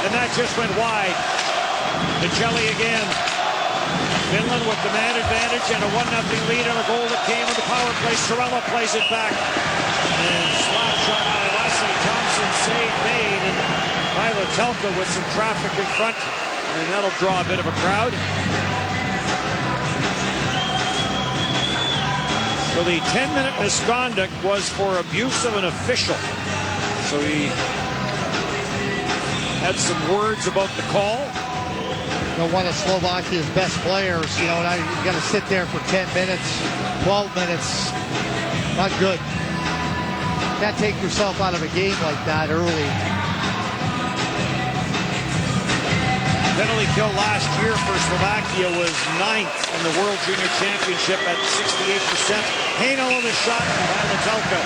and that just went wide. Nicelli again. Finland with the man advantage and a 1-0 lead on a goal that came in the power play. Sorella plays it back. And slap shot by Wesley Thompson, save made. And Telka with some traffic in front. And that'll draw a bit of a crowd. So the 10-minute misconduct was for abuse of an official. So he had some words about the call. One of Slovakia's best players, now you got to sit there for 10 minutes, 12 minutes. Not good. Can't take yourself out of a game like that early. Penalty kill last year for Slovakia was 9th in the World Junior Championship at 68%. Heinola the shot, and Telka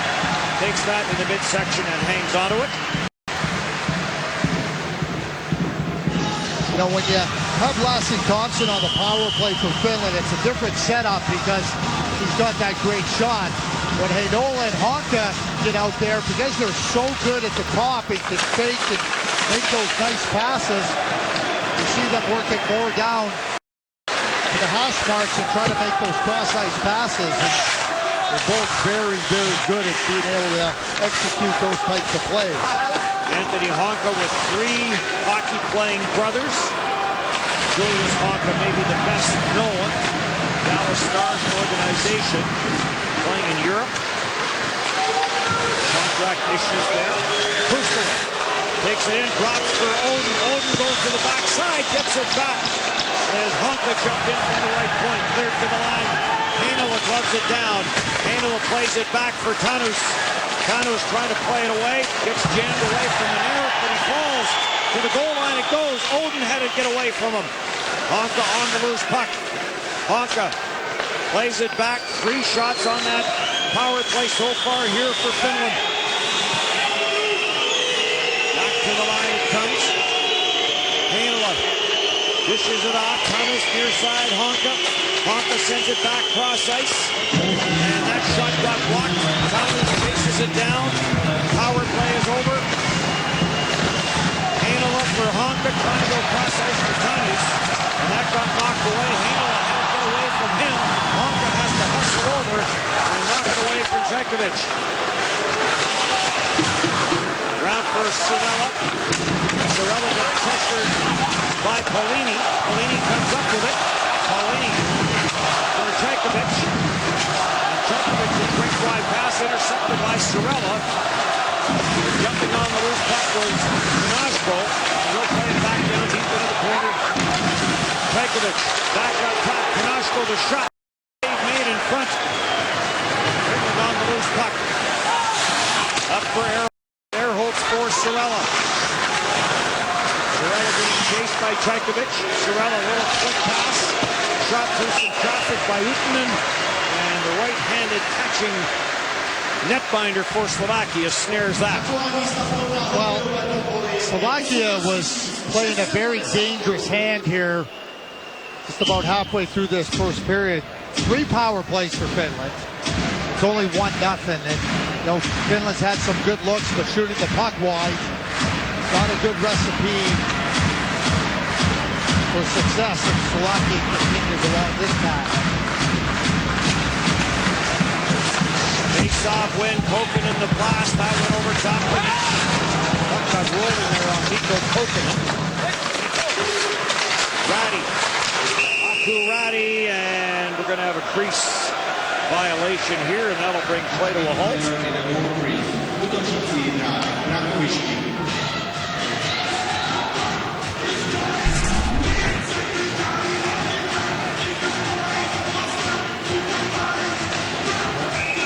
takes that in the midsection and hangs onto it. When you have Lassie Thompson on the power play for Finland, it's a different setup because he's got that great shot. When Heinola and Honka get out there, because they're so good at the top, and can fake and make those nice passes, you see them working more down to the hash marks and try to make those cross-ice passes. And they're both very, very good at being able to execute those types of plays. Anthony Honka with 3 hockey-playing brothers. Julius Honka may be the best known Dallas Stars organization, playing in Europe. Contract issues there. Pustel takes it in, drops for Oden. Oden goes to the backside, gets it back. As Honka jumped in from the right point, cleared to the line. Heinola gloves it down. Heinola plays it back for Tanus. Tanus trying to play it away, gets jammed away from the net, but he falls to the goal line. It goes. Oden had to get away from him. Honka on the loose puck. Honka plays it back. 3 shots on that power play so far here for Finland. Back to the line it comes. Heinola dishes it off. Tanus near side. Honka. Honka sends it back cross ice. And that shot got blocked. Tanus chases it down. Power play is over. Heinola for Honka, trying to go cross ice for Tanus. And that got knocked away. Heinola had to get away from him. Honka has to hustle over and knock it away from Zekovic. Round for Sorella. Sorella got pressured by Paulini. Paulini comes up with it. Paulini for Zekovic. And Zekovic with a quick wide pass intercepted by Sorella. Jumping on the loose puck was Kanashko. He'll play it back down deep into the corner. Zekovic back up top. Kanashko the shot. Made in front. Finland on the loose puck. Up for Airholtz for Sorella. Sorella being chased by Zekovic. Sorella, a little quick pass. Shot through some traffic by Uutinen. And the right-handed catching netbinder for Slovakia snares that. Well, Slovakia was playing a very dangerous hand here just about halfway through this first period. 3 power plays for Finland. It's only 1-0, and Finland's had some good looks, but shooting the puck wide, not a good recipe for success if Slovakia continues along this path. Face-off win, Kokkonen the blast. That went over top of it. Puck got rolling there on Mikko Kokkonen. Ratty. Aku Ratty, and we're going to have a crease violation here, and that'll bring play to a halt.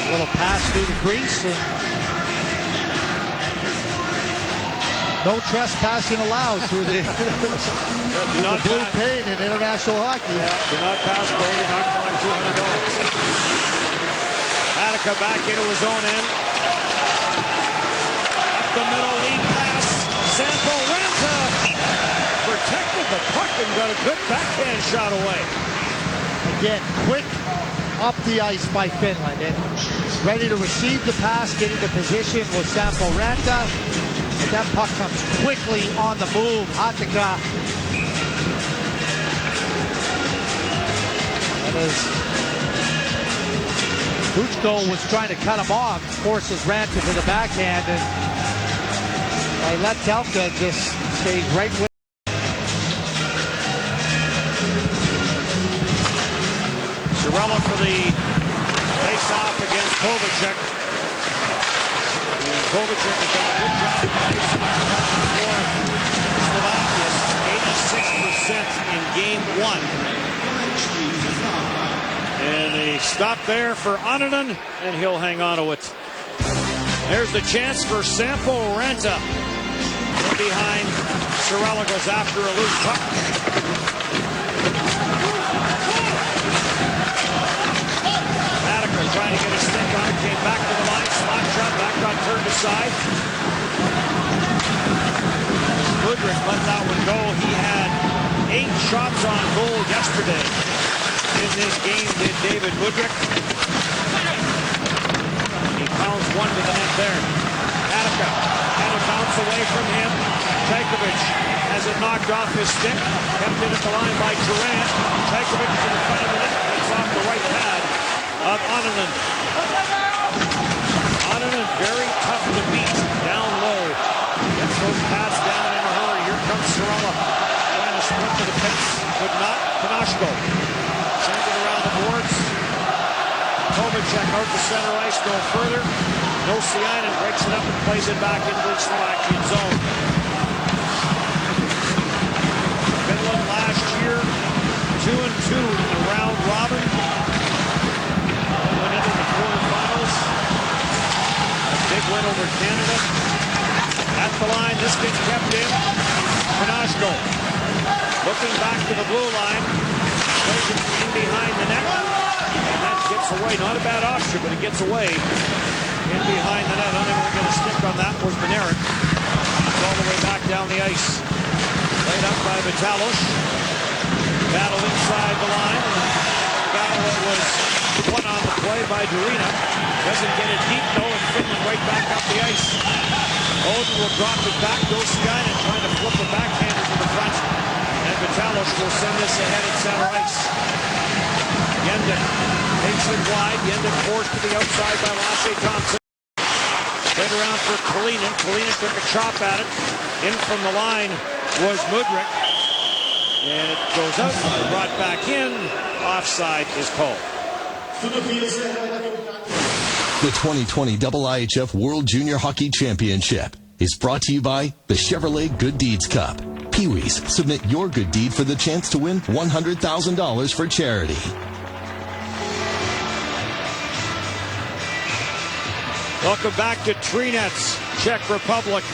A little pass through the crease. And no trespassing allowed through the, blue paint in international hockey. Yeah, do not pass goal. You're not going $200. Attica back into his own end. Up the middle, lead pass. Sampo Ranta protected the puck and got a good backhand shot away. Again, quick up the ice by Finland, and ready to receive the pass, get into position with Sampo Ranta. That puck comes quickly on the move. Hatika. And as Buchko was trying to cut him off, forces Ranta to the backhand, and they let Telka just stay right with. Cirella for the face-off against Kovacek. And Kovacek has done a good job for Slovakia. 86% in game one. And they stop there for Annunen, and he'll hang on to it. There's the chance for Sampo Ranta. From behind, Cirella goes after a loose puck. Trying to get a stick on it, came back to the line, slot shot, back got turned aside. Woodrick let that one go. He had 8 shots on goal yesterday in this game, did David Woodrick. He pounds one to the net there. Attica, and a bounce away from him. Tajkovic has it knocked off his stick, kept it at the line by Durant. Tajkovic to the front of the net, gets off the right pad of Annunen. Annunen very tough to beat down low. Gets those pads down in a hurry. Here comes Cirella. Trying to sprint to the pits. Could not. Panashko. Sends it around the boards. Kovacek out to center ice. No further. No Sianen breaks it up and plays it back into the Slovakian zone. Finland last year 2-2 in the round robin. Went into the quarterfinals. A big win over Canada. At the line, this gets kept in. Panashko looking back to the blue line. Plays it in behind the net. And that gets away. Not a bad option, but it gets away. In behind the net. Unable to get a stick on that was Benarik. It's all the way back down the ice. Laid up by Vitalos. Battle inside the line. Battle that was put on the play by Durina. Doesn't get it deep though, and Finland right back up the ice. Oden will drop it back. Goes Skynet trying to flip the backhander to the front. And Vitalos will send this ahead at center ice. Yendek takes it wide. Yendek forced to the outside by Lasse Thompson. Straight around for Kalinin. Kalinin took a chop at it. In from the line was Mudryk. And it goes out, brought back in. Offside is called. The 2020 IIHF World Junior Hockey Championship is brought to you by the Chevrolet Good Deeds Cup. Pee-wees, submit your good deed for the chance to win $100,000 for charity. Welcome back to Trinec, Czech Republic.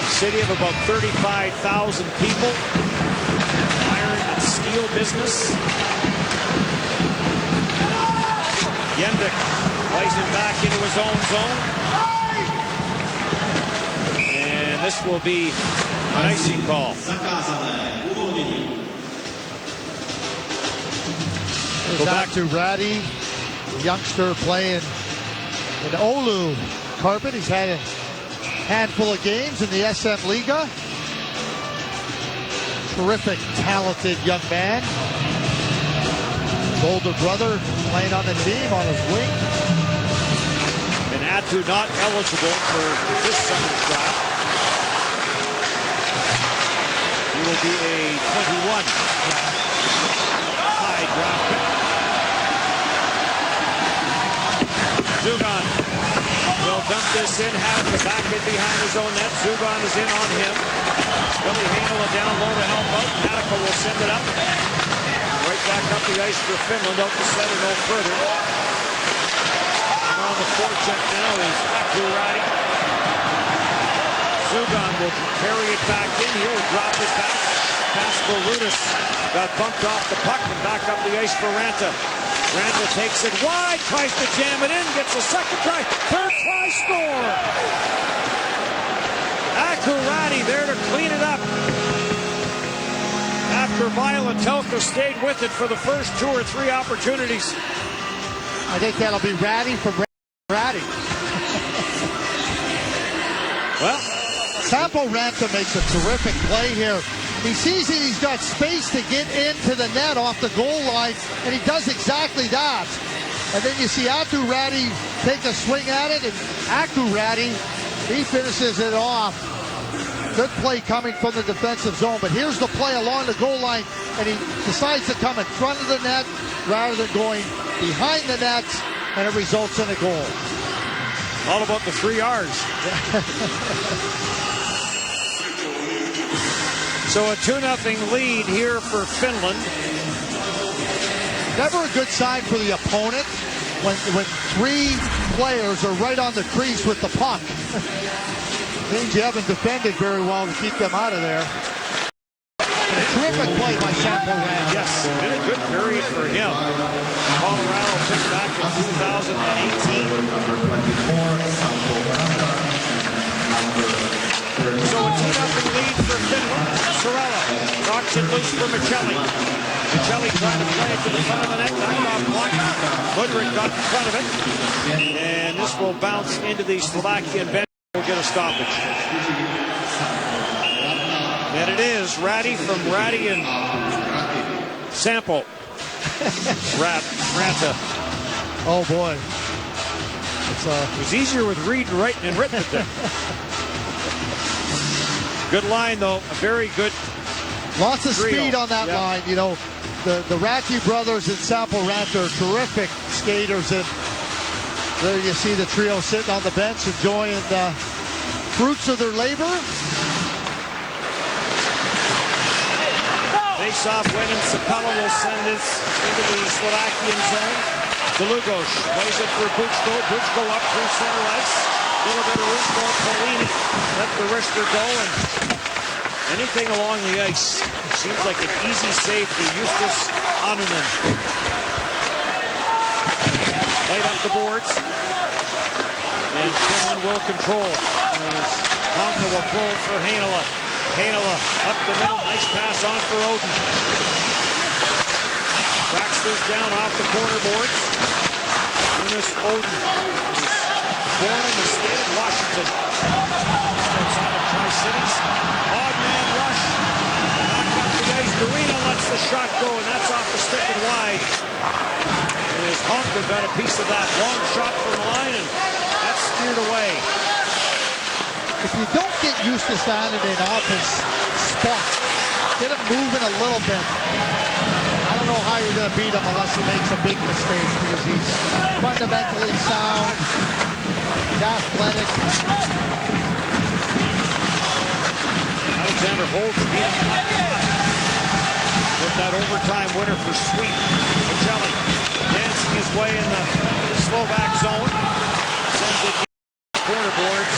City of about 35,000 people. Iron and steel business. Yendek plays it back into his own zone. And this will be an icing call. Go back to Ratty, the youngster playing in Oulu carpet. He's had a handful of games in the SM Liga. Terrific, talented young man. His older brother playing on the team on his wing. And Atu not eligible for this summer's draft. He will be a 21 high draft pick. Zugan will dump this in, have the back in behind his own net. Zugan is in on him. Billy Hanel down low to help out. Attica will send it up. Right back up the ice for Finland. Out to center, no further. And on the forecheck now is Akurati. Zugan will carry it back in. He'll drop it back. Pass for Ludus. Got bumped off the puck and back up the ice for Ranta. Ranta takes it wide, tries to jam it in, gets a second try, third try, score! Akurati there to clean it up. After Viola Telka stayed with it for the first 2 or 3 opportunities. I think that'll be Ratty from Ratty. Well, Sampo Ranta makes a terrific play here. He sees that he's got space to get into the net off the goal line, and he does exactly that. And then you see Atu Ratty take a swing at it, and Aku Ratty, he finishes it off. Good play coming from the defensive zone, but here's the play along the goal line, and he decides to come in front of the net rather than going behind the net, and it results in a goal. All about the 3 R's. So a 2-0 lead here for Finland. Never a good sign for the opponent when 3 players are right on the crease with the puck. Means you haven't defended very well to keep them out of there. A terrific play by Sampo Ranta. Yes, been a good period for him. Colorado picked back in 2018. So a 2-0 lead for Finland. Sorella knocks it loose for Michelli. Michelli trying to play it to the front of the net. Knocked off block. Mudryk got in front of it. And this will bounce into the Slovakian bench. We'll get a stoppage. And it is Ratty from Ratty and Sampo. Ranta. Oh boy. It was easier with Reed writing and written it. Good line though. A very good. Lots of trio. speed on that line. You know, the Ratty brothers and Sampo Ranta are terrific skaters, and there you see the trio sitting on the bench enjoying the fruits of their labor. Face-off win, and Sapela will send this into the Slovakian zone. Dlugoš plays it for Buchko. Buchko up through center ice. A little bit of wrist for Polini. Let the wrister go, and anything along the ice seems like an easy save for Justus Annunen. Light up the boards. And Finland will control. Honka will pull for Heinola. Heinola up the middle. Nice pass on for Oden. Tracks this down off the corner boards. Jonas Oden is born in the state of Washington. Outside of Tri-Cities. Odd man rush. Knocked up the ice. Dorina lets the shot go, and that's off the stick and wide. And as Honka got a piece of that long shot from the line, and that's steered away. If you don't get Justus Annunen off his spot, get him moving a little bit, I don't know how you're going to beat him unless he makes a big mistake, because he's fundamentally sound, athletic. Alexander Holtz beat him with that overtime winner for Sweet. Michelli dancing his way in the Slovak zone. Sends it corner boards.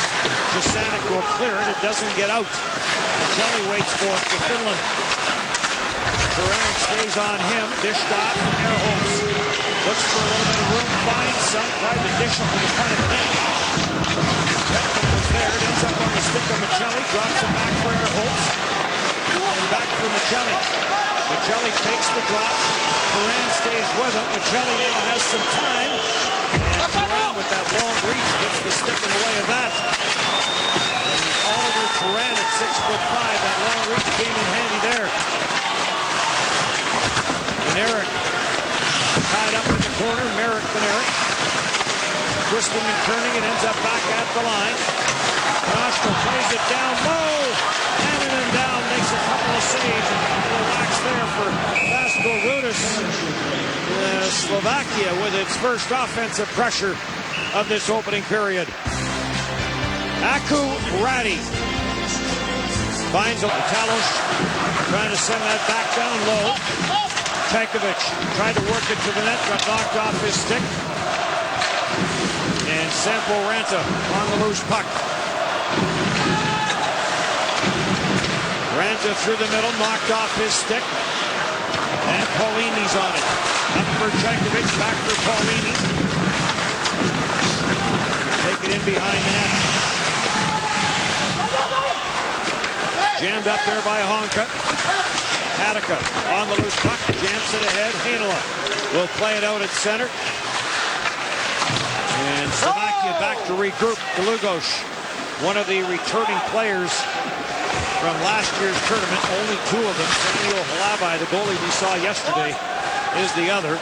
Jasanic will clear it. It doesn't get out. Michelli waits for it for Finland. Ferrand stays on him. Dished off. Ehrholz looks for a little bit of room. Finds some. Tried to dish him to the front of the net. Beckman was there. It ends up on the stick of Michelli. Drops it back for Ehrholz. And back for Michelli. Michelli takes the drop. Ferrand stays with him. Michelli now has some time. And Ferrand with that long reach gets the stick in the way of that. And Oliver Ferrand at 6'5", that long reach came in handy there. And Eric tied up in the corner. Merrick and Eric. Twisting and turning, it ends up back at the line. Nostril plays it down low. Annunen down, makes a couple of saves, and relax there for Vasko Rudis. Slovakia with its first offensive pressure of this opening period. Aku Ratty finds Talos, trying to send that back down low. Tankovic tried to work it to the net, got knocked off his stick. And Sampo Ranta on the loose puck. Ranta through the middle, knocked off his stick. And Paulini's on it. Up for Tankovic, back for Paulini. Take it in behind the net. Jammed up there by Honka. Attica on the loose puck, jams it ahead. Heinola will play it out at center. And Slovakia back to regroup. Dlugoš one of the returning players from last year's tournament. Only two of them. Samuel Halabai, the goalie we saw yesterday, is the other.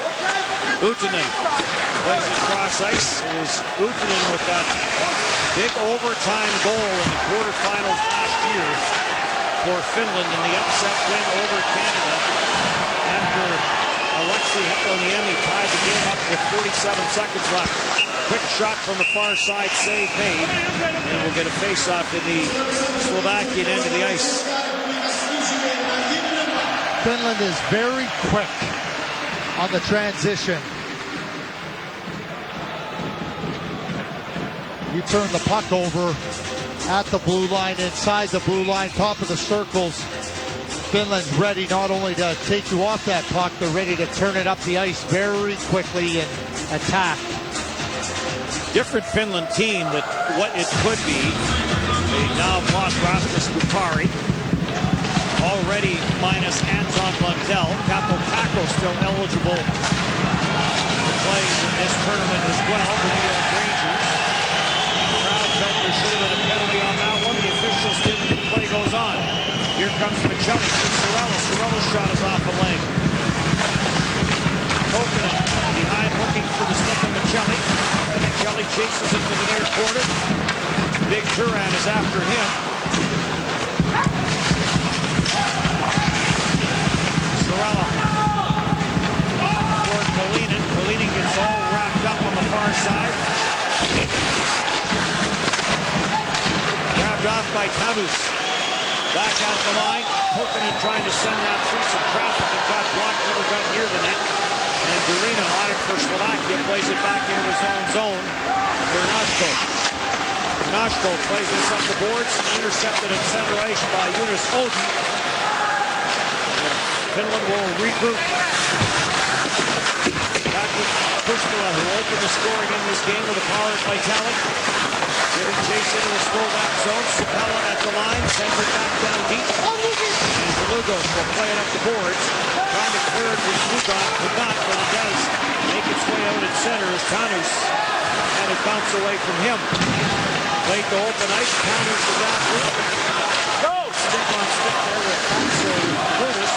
Uutinen plays it cross ice. It was Uutinen with that big overtime goal in the quarterfinals last year for Finland in the upset win over Canada. After Alexei Hekoniemi tied the game up with 47 seconds left. Quick shot from the far side, save made, and we'll get a face-off in the Slovakian end of the ice. Finland is very quick on the transition. You turn the puck over at the blue line, inside the blue line, top of the circles. Finland's ready not only to take you off that puck, they're ready to turn it up the ice very quickly and attack. Different Finland team with what it could be. They now have lost Rasmus Kupari. Already minus Anton Lundell. Capo Caco still eligible to play in this tournament as well. The New York Rangers. The crowd felt there should have been a penalty on that one. The officials didn't. The play goes on. Here comes Machelli to Sorella. Sorella's shot is off a leg. Kokkonen behind looking for the stick of Machelli. Machelli chases into the near corner. Big Turan is after him. Sorella toward Kalinin. Kalinin gets all wrapped up on the far side. Grabbed off by Tanus. Back out the line. Kokkonen trying to send that through some traffic and got blocked, never got near the net. And Durina on it for Slovakia, plays it back into his own zone for Nashko. Nashko plays this up the boards, intercepted at center ice by Jonas Odin. Finland will regroup. Back with Pushkala, who opened the scoring in this game with a power play talent. Giving chase into the Slovak zone. Sapela at the line, sends it back down deep. And Lugos will play it up the boards. Trying to clear it with Lugon, but not, but it does make its way out at center as Tanus had it bounce away from him. Played to open ice. Tanus is after it. Go! Stick on stick there with Ponce Curtis.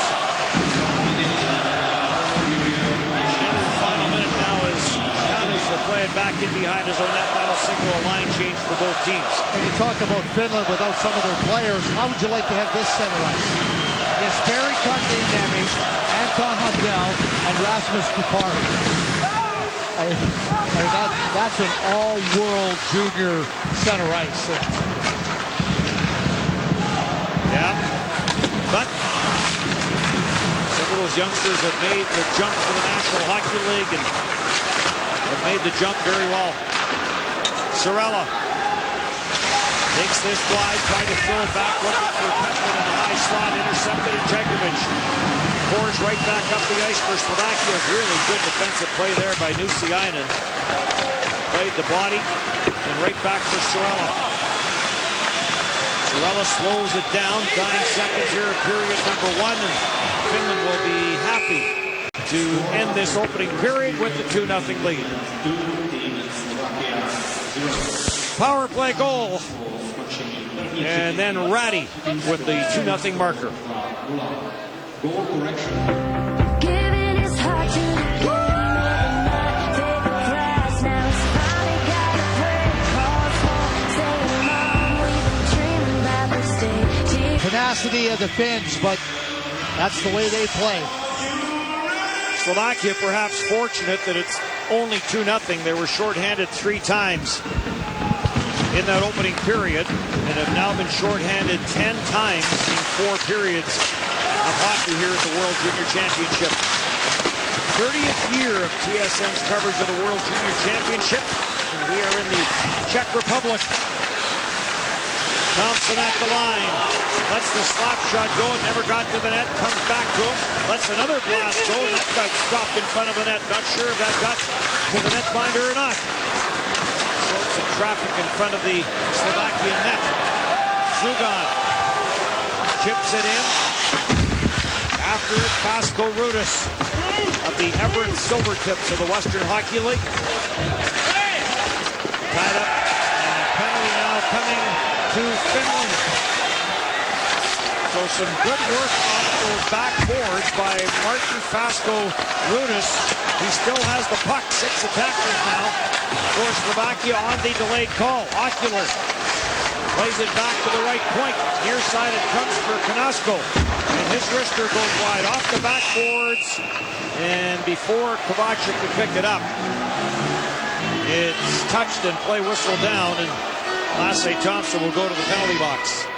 And the final minute now is Tanus will play it back in behind his own net. That'll signal a line change for both teams. When you talk about Finland without some of their players, how would you like to have this center ice? It's Barry Kotkaniemi, Anton Lundell, and Rasmus Kupari. That's an all-world junior center ice. Yeah, but some of those youngsters have made the jump to the National Hockey League and have made the jump very well. Sorella takes this wide, trying to throw it back, looking for Petman in the high slot, intercepted at Jekovic. Pours right back up the ice for Slovakia. Really good defensive play there by Nusiainen. Played the body and right back for Sorella. Sorella slows it down. 9 seconds here of period number 1. And Finland will be happy to end this opening period with the 2-0 lead. Power play goal. And then Ratty with the 2-0 marker. Goal correction. Giving his heart to the game overnight. Take a class, now it's finally got a break. Calls home, saying, Mom, we've been dreaming about this day. Tenacity of the Finns, but that's the way they play. Slovakia perhaps fortunate that it's only 2-0. They were shorthanded 3 times in that opening period and have now been shorthanded 10 times in 4 periods of hockey here at the World Junior Championship. 30th year of TSN's coverage of the World Junior Championship. And we are in the Czech Republic. Thompson at the line. Lets the slap shot go. It never got to the net. Comes back to him. Lets another blast go. That got stopped in front of the net. Not sure if that got to the netminder or not. Some traffic in front of the Slovakian net. Zugan chips it in. After it, Pasco Rudis of the Everett Silvertips of the Western Hockey League. Tied up, and a penalty now coming to Finland. So some good work on those back boards by Martin Fasko-Runas. He still has the puck. 6 attackers now for Slovakia on the delayed call. Ocular plays it back to the right point. Near side it comes for Kanasko. And his wrister goes wide off the backboards. And before Kovacic could pick it up, it's touched and play whistle down. And Lasse Thompson will go to the penalty box.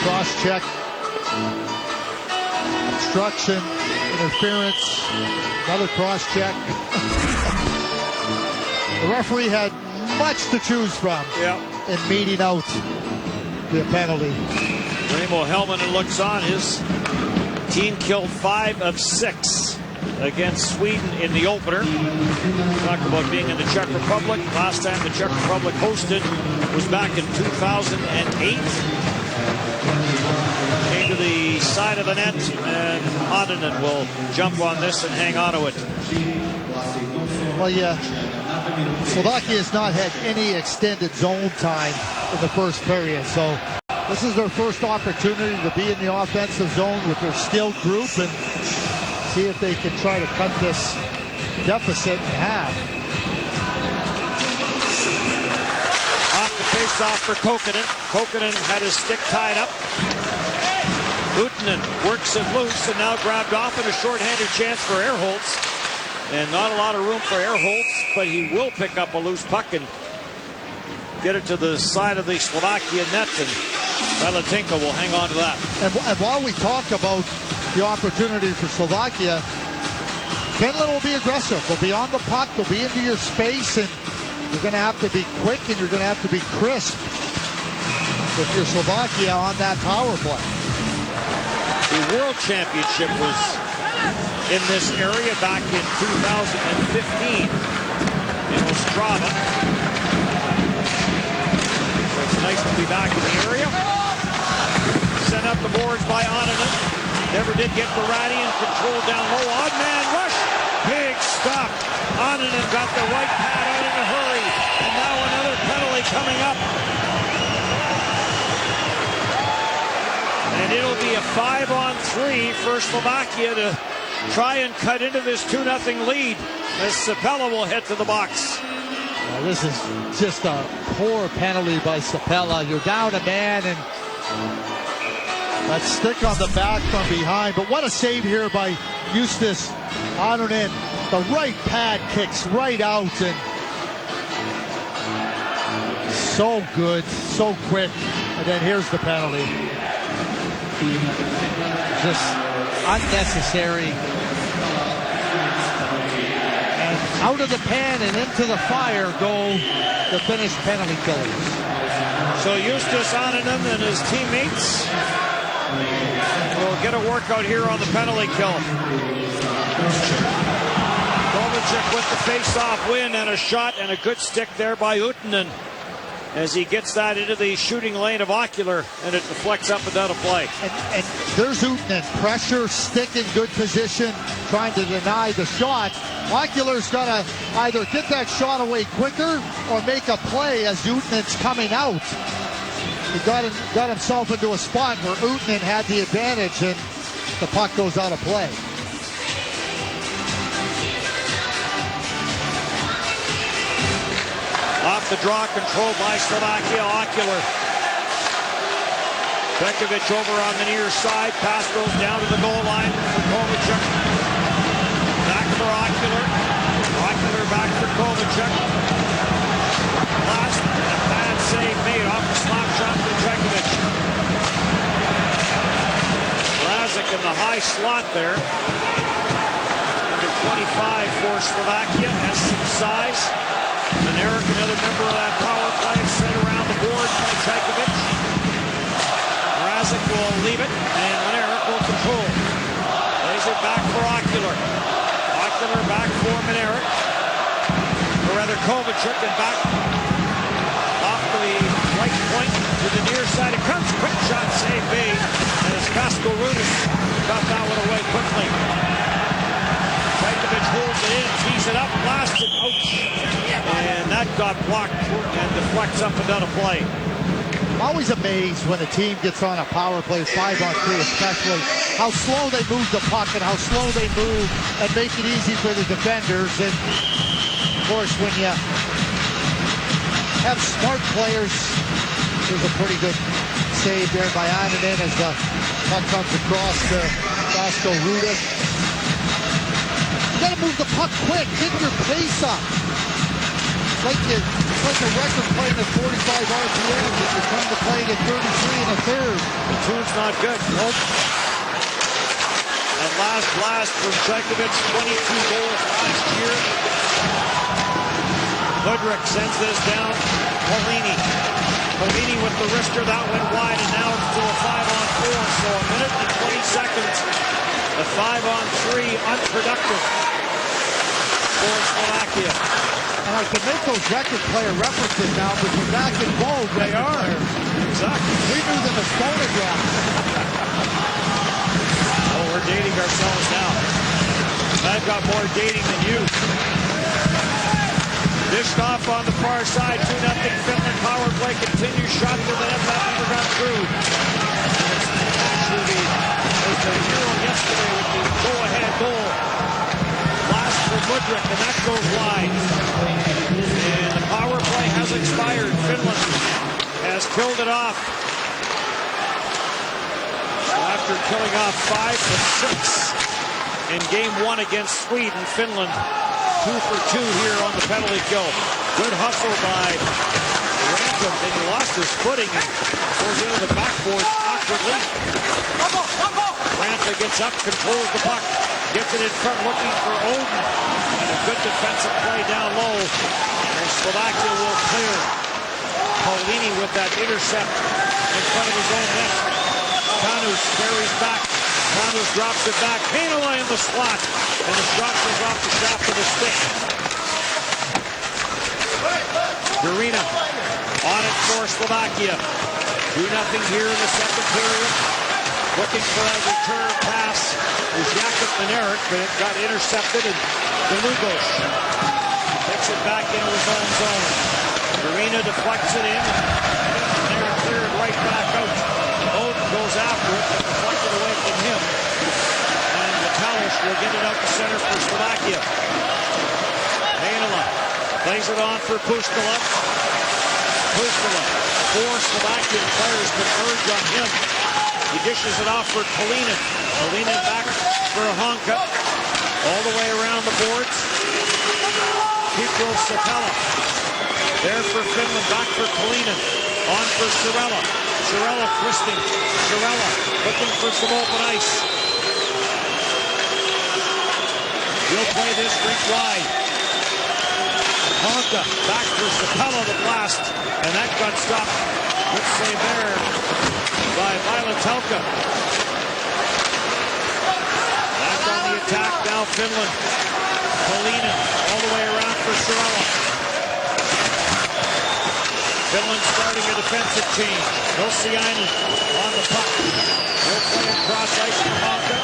Cross check. Obstruction. Interference. Another cross check. The referee had much to choose from in meting out the penalty. Raimo Helminen looks on. His team killed 5 of 6 against Sweden in the opener. Talk about being in the Czech Republic. Last time the Czech Republic hosted was back in 2008. Came to the side of the net, and Ottinen will jump on this and hang on to it. Well, yeah. Slovakia has not had any extended zone time in the first period, so this is their first opportunity to be in the offensive zone with their skilled group and see if they can try to cut this deficit in half. Off the face-off for Kokkonen. Kokkonen had his stick tied up. Uutinen works it loose and now grabbed off in a short-handed chance for Ehrholtz. And not a lot of room for Ehrholtz, but he will pick up a loose puck and get it to the side of the Slovakia net, and Valetinka will hang on to that. And while we talk about the opportunity for Slovakia, Finland will be aggressive. They'll be on the puck, they'll be into your space, and you're going to have to be quick and you're going to have to be crisp if you're Slovakia on that power play. The World Championship was in this area back in 2015 in Ostrava. So it's nice to be back in the area. Sent up the boards by Ottinen. Never did get Barati in control down low. Odd man rush. Big stop. Ottinen got the right pad out in a hurry. And now another penalty coming up. And it'll be a 5-on-3 for Slovakia to try and cut into this 2-0 lead as Sapela will head to the box. This is just a poor penalty by Sapela. You're down a man, and that stick on the back from behind. But what a save here by Eustace Ottinen. The right pad kicks right out, and so good, so quick. And then here's the penalty. Just unnecessary. And out of the pan and into the fire go the Finnish penalty killers. So Eustace Ottinen and his teammates will get a workout here on the penalty kill. Kovacic with the face-off win and a shot and a good stick there by Uutinen as he gets that into the shooting lane of Ocular, and it deflects up and down a play. And there's Uutinen. Pressure, stick in good position, trying to deny the shot. Ocular's got to either get that shot away quicker or make a play as Uutinen's coming out. He got himself into a spot where Uutinen had the advantage, and the puck goes out of play. Off the draw, controlled by Slovakia. Ocular. Bekovic over on the near side. Pass goes down to the goal line for Kovacic. Back for Ocular. Ocular back for Kovacic. Last, a bad save made off the slap shot for Bekovic. Razik in the high slot there. Number 25 for Slovakia. Has some size. And Eric, another member of that power play, set around the board by Bekovic. Razik will leave it, and Eric will control. Lays it back for Ocular. Ocular back for Eric. Or rather, Kovacic, and back off the right point to the near side. It comes, quick shot, save made, as Fasko-Runas got that one away quickly. Bekovic holds it in, tees it up, blasts it, ouch. that got blocked and deflects up and down a play. I'm always amazed when a team gets on a power play, 5-on-3 especially, how slow they move the puck and how slow they move and make it easy for the defenders. And of course, when you have smart players, there's a pretty good save there by Annunen as the puck comes across to Vasco Rudic. You gotta move the puck quick, get your pace up. It's like a record playing at 45 RPM if you're trying to play at 33 and a third. The tune's not good. Nope. And last blast from Djokovic, 22 goals last year. Ludwig sends this down. Polini with the wrister, that went wide, and now it's to a 5-on-4. So a minute and 20 seconds. The 5-on-3 unproductive for Slovakia. And I can make those record player references now, but they're back in vogue. They are. Exactly. We knew them as phonographs. Oh, we're dating ourselves now. I've got more dating than you. Dished off on the far side, 2-0 Finland. Power play continues. Shot to the net, that never got through. Actually, was the hero yesterday with the go-ahead goal. Last for Ludwig, and that goes wide. And the power play has expired. Finland has killed it off. After killing off 5 for 6 in game 1 against Sweden, Finland 2 for 2 here on the penalty kill. Good hustle by Rankin, and he lost his footing and goes into the backboard awkwardly. Rankin gets up, controls the puck, gets it in front, looking for Odin. And a good defensive play down low. And Slovakia will clear. Polini with that intercept in front of his own net. Kanus carries back. Kanus drops it back. Heinola in the slot. And the shot goes off the shaft of the stick. Garina on it for Slovakia. 2-0 here in the second period. Looking for a return pass. Was Jakub Manarik, but it got intercepted. And DeLugos picks it back into his own zone. Garina deflects it in. And they're cleared right back out. Odin goes after it, but deflected away from him. And Vitalish will get it out the center for Slovakia. Heinola plays it on for Puskala. Puskala, 4 Slovakian players converge on him. He dishes it off for Kalinin. Kalinin back for Honka. All the way around the boards. Petro Satala. There for Finland, back for Kalinin. On for Cirella. Cirella twisting. Cirella looking for some open ice. He'll play this rink wide. Honka back for Satala, the blast. And that got stopped. Good save there by Vailantelka. Back on the attack now, Finland. Kalinin all the way around for Cirella. Finland starting a defensive change. Nosiainen on the puck. He'll play across ice for Honka.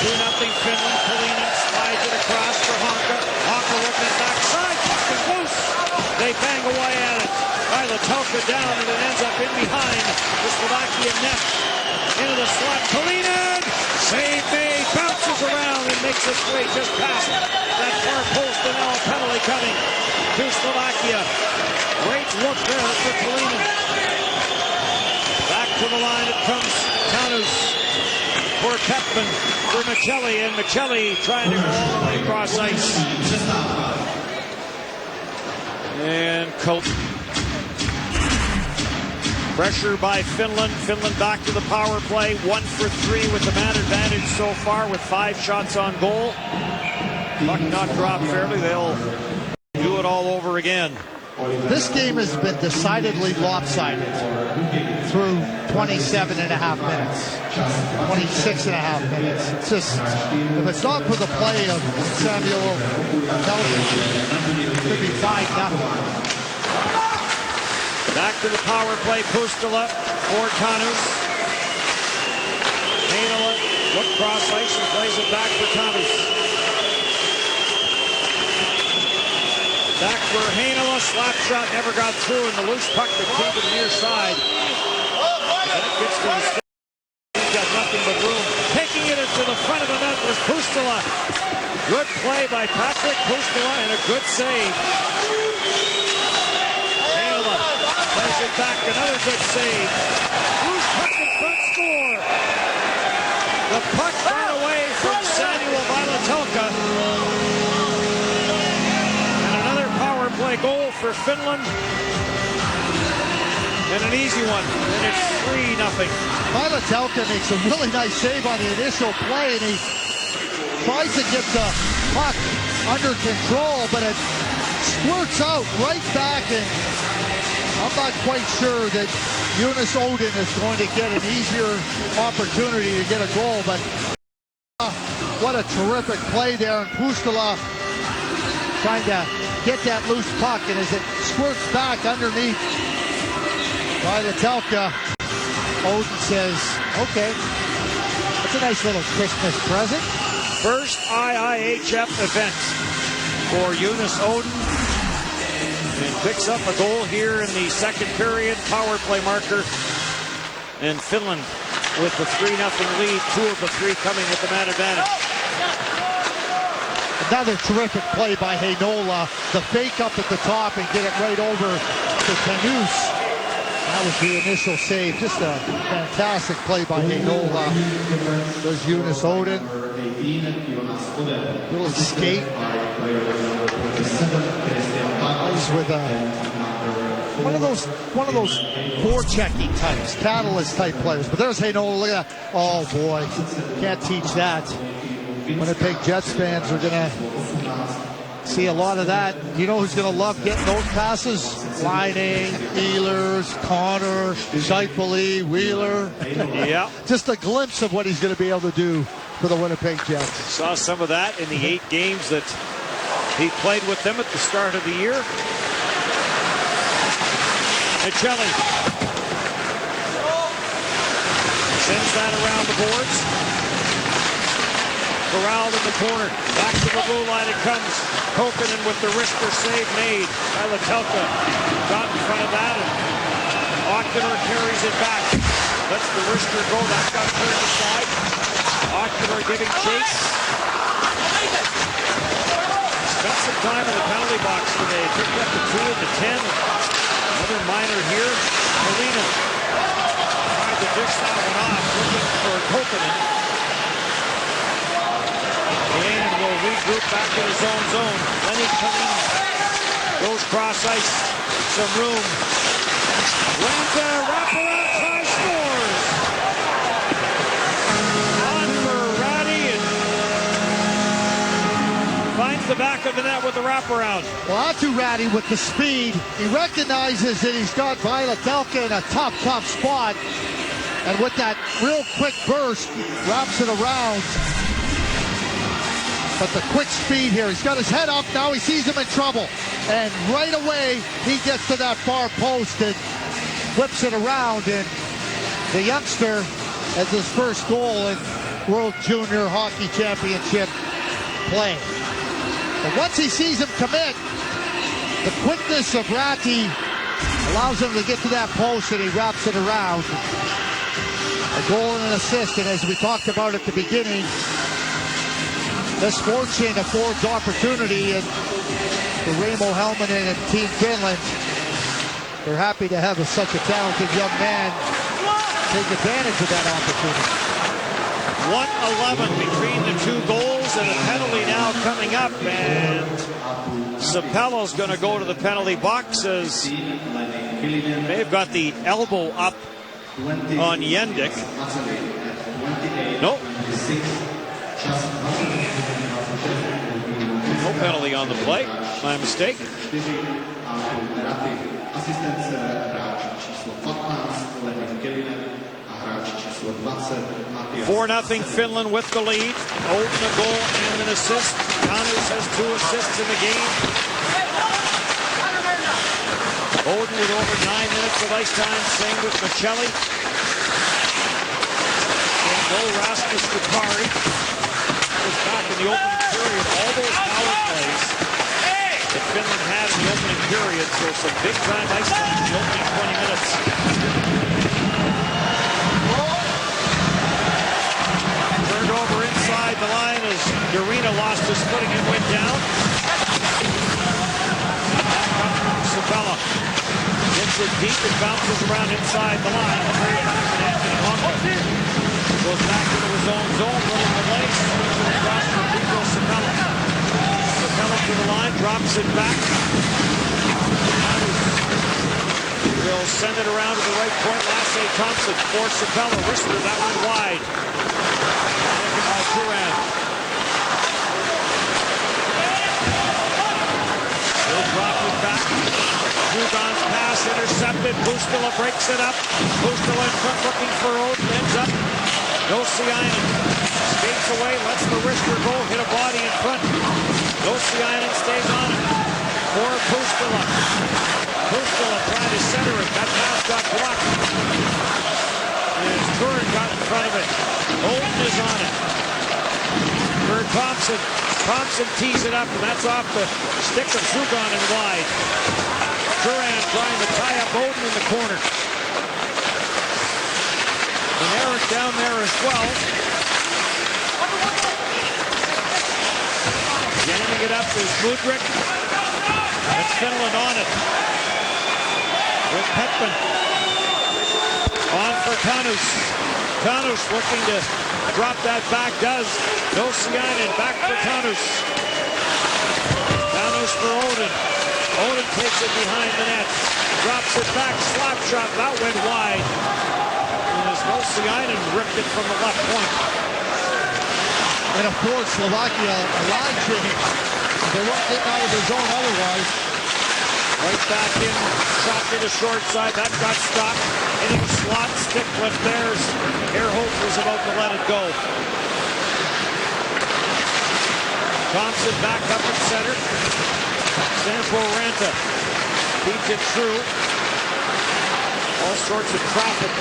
2-0 Finland. Kalinin slides it across for Honka. Honka looking at backside. Puck is loose. They bang away at it. Vailantelka down, and it ends up in behind the Slovakian net. Into the slot. Kalinin! Save made. Bounces around and makes its way just past that far post, and now a penalty coming to Slovakia. Great look there for Kalinin. Back to the line it comes. Kanus for Pepman, for Michelli, and Michelli trying to go all the way across ice. And Cope. Pressure by Finland. Finland back to the power play. 1 for 3 with the man advantage so far with 5 shots on goal. Puck not dropped fairly. They'll do it all over again. This game has been decidedly lopsided through 27 and a half minutes, 26 and a half minutes. It's just, if it's not for the play of Samuel Kelvin, it could be 5-0. Back to the power play. Puskala for Kanus. Heinola look cross ice and plays it back for Kanus. Back for Heinola, slap shot never got through, and the loose puck that came to the near side. That gets to the stick. He's got nothing but room. Taking it into the front of the net was Pustola. Good play by Patrick Pustola and a good save. Heinola plays it back, another good save. Loose puck in front, score. The puck ran away from Samuel Vailotelka. Play goal for Finland, and an easy one, and it's 3-0. Vailotelka makes a really nice save on the initial play, and he tries to get the puck under control, but it squirts out right back, and I'm not quite sure that Jonas Odin is going to get an easier opportunity to get a goal, but what a terrific play there, and Pustola trying to get that loose puck, and as it squirts back underneath Vailotelka, Odin says, okay, that's a nice little Christmas present. First IIHF event for Jonas Odin, and picks up a goal here in the second period, power play marker, and Finland with the 3-0 lead, 2 of the 3 coming with the man advantage. Another terrific play by Heinola. The fake up at the top and get it right over to Canus. That was the initial save. Just a fantastic play by Heinola. There's Jonas Odin. Little skate. He's with one of those forechecking types, catalyst type players. But there's Heinola. Look at that. Oh boy, can't teach that. Winnipeg Jets fans are going to see a lot of that. You know who's going to love getting those passes? Lining, Ehlers, Connor, Scheifele, Wheeler. Yeah. Just a glimpse of what he's going to be able to do for the Winnipeg Jets. Saw some of that in the 8 games that he played with them at the start of the year. Michelli sends that around the boards. Corralled in the corner. Back to the blue line it comes. Kokkonen with the wrister save made. Vailotelka got in front of that, and Ockner carries it back. Lets the wrister go. That got turned aside. Ockner giving chase. Spent some time in the penalty box today. Picked up the 2 and the 10. Another minor here. Polina tried to dish that one off. Looking for Kokkonen. And will regroup back in his own zone. Lenny Kalina goes cross ice. Some room. Ranta wraparound try, scores. On for Ratty, and finds the back of the net with the wraparound. Well, on to Ratty with the speed. He recognizes that he's got Vailotelka in a tough spot. And with that real quick burst, wraps it around. But the quick speed here, he's got his head up, now he sees him in trouble. And right away, he gets to that far post and whips it around. And the youngster has his first goal in World Junior Hockey Championship play. But once he sees him commit, the quickness of Ratty allows him to get to that post, and he wraps it around. A goal and an assist, and as we talked about at the beginning, misfortune affords opportunity, and for Raimo Helminen and Team Finland, they're happy to have such a talented young man take advantage of that opportunity. 1:11 between the 2 goals, and a penalty now coming up, and Sapello's going to go to the penalty box as they've got the elbow up on Yendik. Nope. No penalty on the play. My mistake. 4-0 Finland with the lead. Odin a goal and an assist. Janus has 2 assists in the game. Odin with over 9 minutes of ice time. Same with Michelli. And no Rasmus Kupari. Was back in the opening period. All those power plays that Finland had in the opening period, so some big time ice time in the opening 20 minutes. Turned over inside the line as Urena lost his footing and went down. Sabella gets it deep and bounces around inside the line. Anthony Honka goes back into his own zone, little delay, swings it across for Rico Sabella. Sabella to the line, drops it back. Will send it around to the right point. Lasse Thompson for Sabella. Wristler, that one wide. Taken by Duran. He'll drop it back. Dugan's pass intercepted. Pustila breaks it up. Pustila in front looking for Oden. Ends up. Nosiainen skates away. Lets the wrister go. Hit a body in front. Nosiainen stays on it. For Pustila. Pustila trying to center it. That pass got blocked. And Turin got in front of it. Oden is on it. For Thompson. Thompson tees it up, and that's off the stick of Zugan and wide. Turin trying to tie up Oden in the corner. And Eric down there as well. Jamming it up is Mudryk. That's Finland on it. With Petman. On for Tanus. Tanus looking to drop that back. Does. Nosiainen back for Tanus. Tanus for Oden. Oden takes it behind the net. Drops it back. Slap shot. That went wide. And as Nosiainen ripped it from the left point. And of course, Slovakia, a line change. They weren't getting out of their zone otherwise. Right back in, shot to the short side. That got stopped. Into the slot, stick with theirs. Ehrholt was about to let it go. Thompson back up at center. Sampo Ranta feeds it through. All sorts of traffic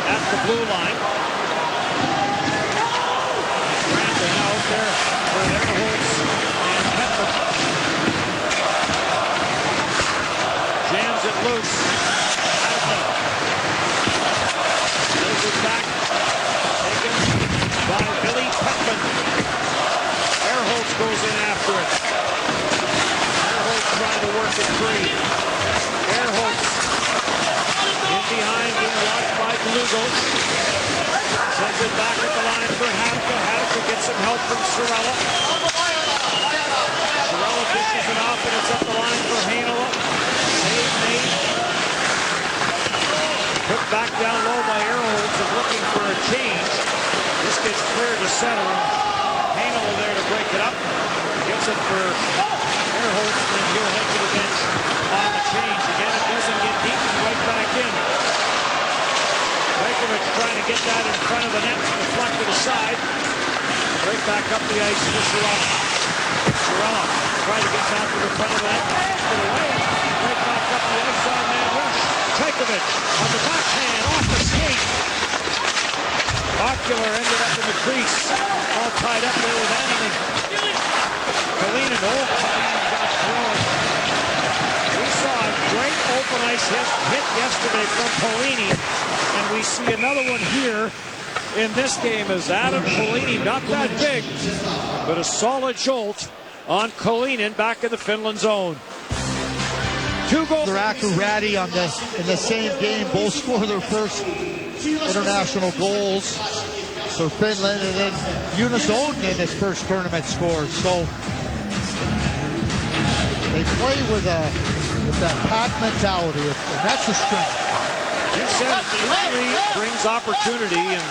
at the blue line. Ranta now out there for Ehrholt and Petman. Jams it loose. Moves it back. Taken by Billy Petman. Ehrholt goes in after it. Ehrholt trying to work it free. Ehrholt in behind, being watched by Lugo. Sends it back at the line for Hadka. Hadka gets some help from Sorella. Sorella dishes it off, and it's up the line for Heinola. Save made. Put back down low by Ehrholt and looking for a change. This gets clear to center. Heinola there to break it up. Gets it for Ehrholt, and he'll head to the bench on the change. Again, it doesn't get deep and right back in. Rajkovic trying to get that in front of the net, deflected aside. Right back up the ice to Sorella. Sorella trying to get back to the front of the net. Put away. Right back up the ice on man rush. Rajkovic on the backhand off the skate. Ocular ended up in the crease. All tied up there with anything. Kalinin, got thrown. We saw a great open ice hit yesterday from Polini, and we see another one here in this game as Adam Polini, not that big, but a solid jolt on Kalinin back in the Finland zone. 2 goals. They're Ratty on in the same game. Both score their first international goals for Finland, and then Jonas Oden in his first tournament scored. So they play with that pack mentality, and that's the strength. You said victory brings opportunity, and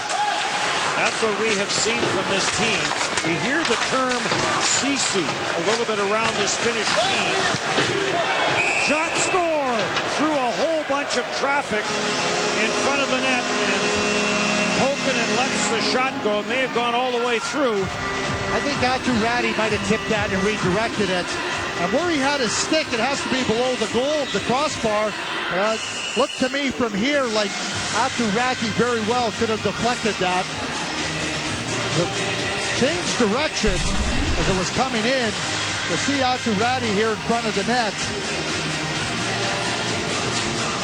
that's what we have seen from this team. We hear the term sisu a little bit around this Finnish team. Shot score through a whole bunch of traffic in front of the net, and Hokanen lets the shot go. It may have gone all the way through. I think Ratty might have tipped that and redirected it. And where he had his stick, it has to be below the goal, the crossbar. Looked to me from here like Ratty very well could have deflected that. Changed direction as it was coming in. You see Aturati here in front of the net.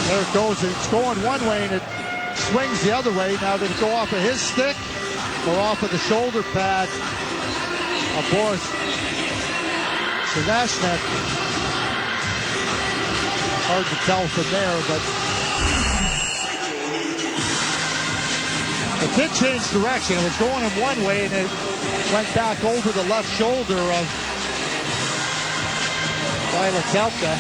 There it goes. It's going one way and it swings the other way. Now did it go off of his stick or off of the shoulder pad of Boris Sedashnik? Hard to tell from there, but it did change direction. It was going in one way and it went back over the left shoulder of Vailetelka.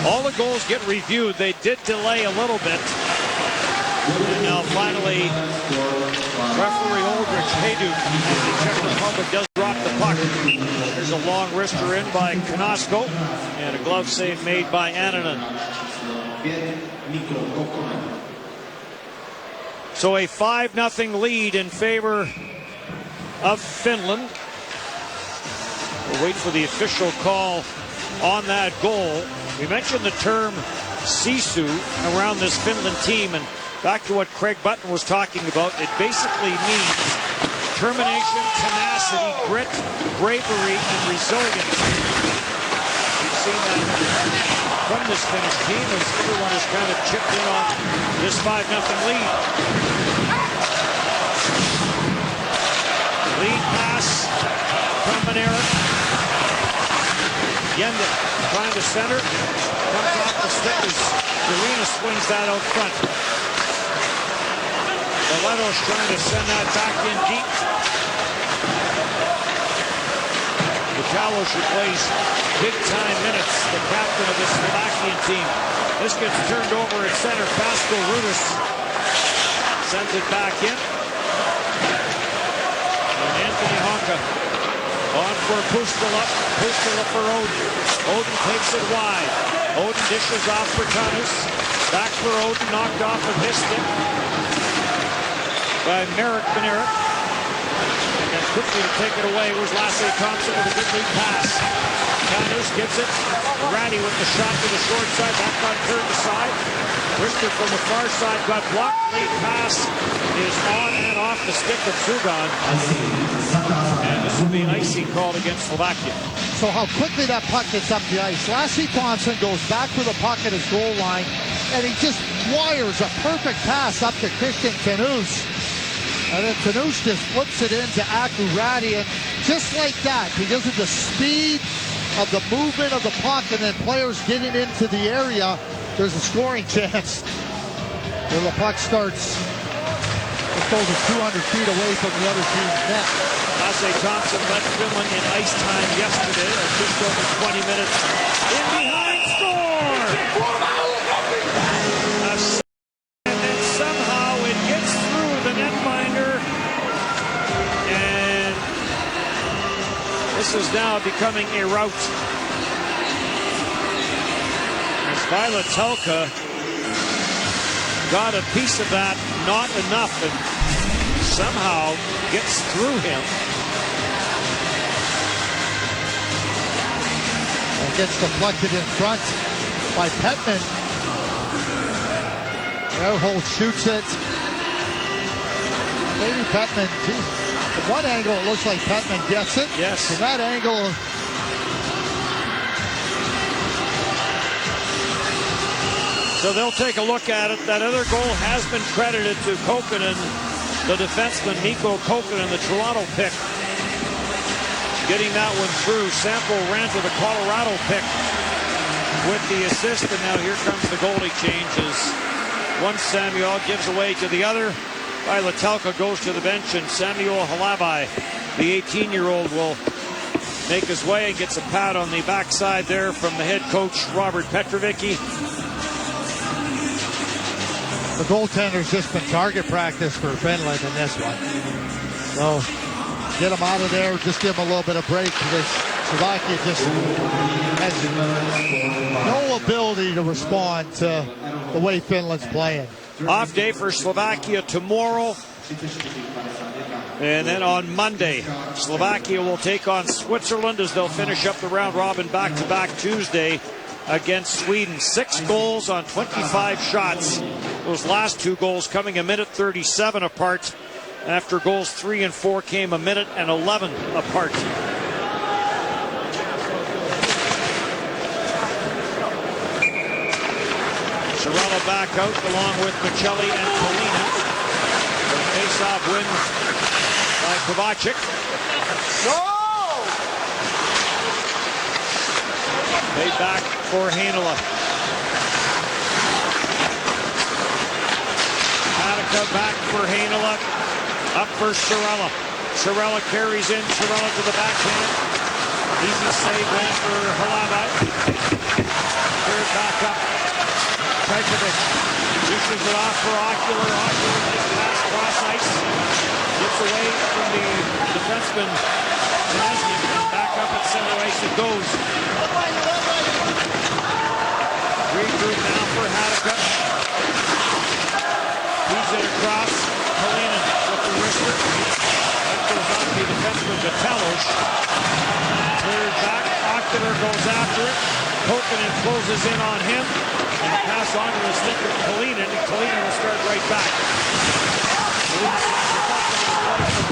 All the goals get reviewed. They did delay a little bit. And now finally, referee Aldrich Hayduk of the Czech Republic does drop the puck. There's a long wrister in by Konosko and a glove save made by Annanen. So a 5-0 lead in favor of Finland. We'll wait for the official call on that goal. We mentioned the term sisu around this Finland team, and back to what Craig Button was talking about, it basically means determination, tenacity, grit, bravery, and resilience. We've seen that from this Finnish team as everyone has kind of chipped in on this 5-0 lead. Lead pass from Manera. Yenda trying to center. Comes off the stick as Arena swings that out front. Valeto's trying to send that back in deep. Mikalos, who plays big-time minutes, the captain of the Slovakian team. This gets turned over at center. Pascal Rudis sends it back in. And Anthony Honka on for Pustula. Pustula for Odin. Odin takes it wide. Odin dishes off for Tanus. Back for Odin, knocked off of his stick by Merrick Benerik. And quickly to take it away was Lasse Thompson with a good lead pass. Tanus gets it. Ratty with the shot to the short side. That got turned aside. Richter from the far side got blocked. Lead pass is on and off the stick of Zugan. And this will be an icing called against Slovakia. So how quickly that puck gets up the ice. Lasse Thompson goes back for the puck at his goal line, and he just wires a perfect pass up to Christian Tanus. And then Tanus just flips it into Akurati, and just like that, because of the speed of the movement of the puck and then players getting into the area, there's a scoring chance where the puck starts just over 200 feet away from the other team's net. Lasse Thompson led Finland in ice time yesterday, or just over 20 minutes. In behind, score! And then somehow it gets through the netminder. And this is now becoming a rout. As Vailetelka got a piece of that, not enough, and somehow gets through him. It gets deflected in front by Petman. Airhole shoots it. Maybe Petman, from one angle it looks like Petman gets it. Yes. From that angle, so they'll take a look at it. That other goal has been credited to Kokkonen, the defenseman Mikko Kokkonen, the Toronto pick. Getting that one through. Sample ran to the Colorado pick with the assist, and now here comes the goalie change as one Samuel gives away to the other. Vailetelka goes to the bench, and Samuel Halabai, the 18-year-old, will make his way and gets a pat on the backside there from the head coach, Robert Petrovicki. the goaltender's just been target practice for Finland in this one. So get him out of there, just give him a little bit of break, because Slovakia just has no ability to respond to the way Finland's playing. Off day for Slovakia tomorrow. And then on Monday, Slovakia will take on Switzerland as they'll finish up the round robin back-to-back Tuesday against Sweden. 6 goals on 25 shots. Those last 2 goals coming a minute 37 apart, after goals 3 and 4 came a minute and 11 apart. Sorella back out along with Michelli and Polina. The face-off win by Kovacic. They back for Heinola. Hanukkah back for Heinola. Up for Sorella. Sorella carries in. Sorella to the backhand. Easy save there for Halava. Third back up. Trajkovic dishes it off for Ocular. Ocular nice pass cross ice. Gets away from the defenseman. Back up at center ice it goes. Regroup now for Hanukkah. Feeds it across. Polina with the wrister. That goes on to the defenseman Vitalos. Cleared back. Ocular goes after it. Kokanen closes in on him. And the pass on to the stick of Polina. And Polina will start right back.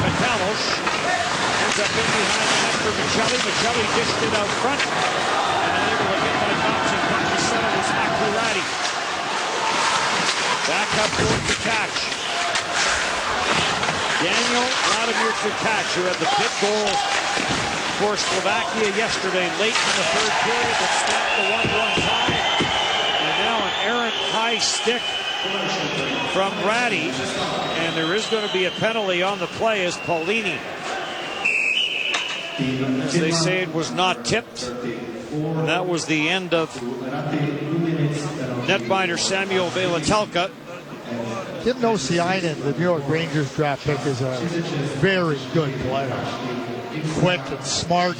Vitalos ends up in behind the net for Michelli. Michelli dished it out front. And unable to get by Thompson. Back to center was Akurati. Back up for Tkach. Daniel Vladimir Tkach, who had the big goal for Slovakia yesterday, late in the third period, that snapped the 1-1 tie. And now an errant high stick from Ratty. And there is going to be a penalty on the play as Paulini. As they say, it was not tipped. And that was the end of netminder Samuel Velitelka. Tim Nosiainen, the New York Rangers draft pick, is a very good player. Quick and smart.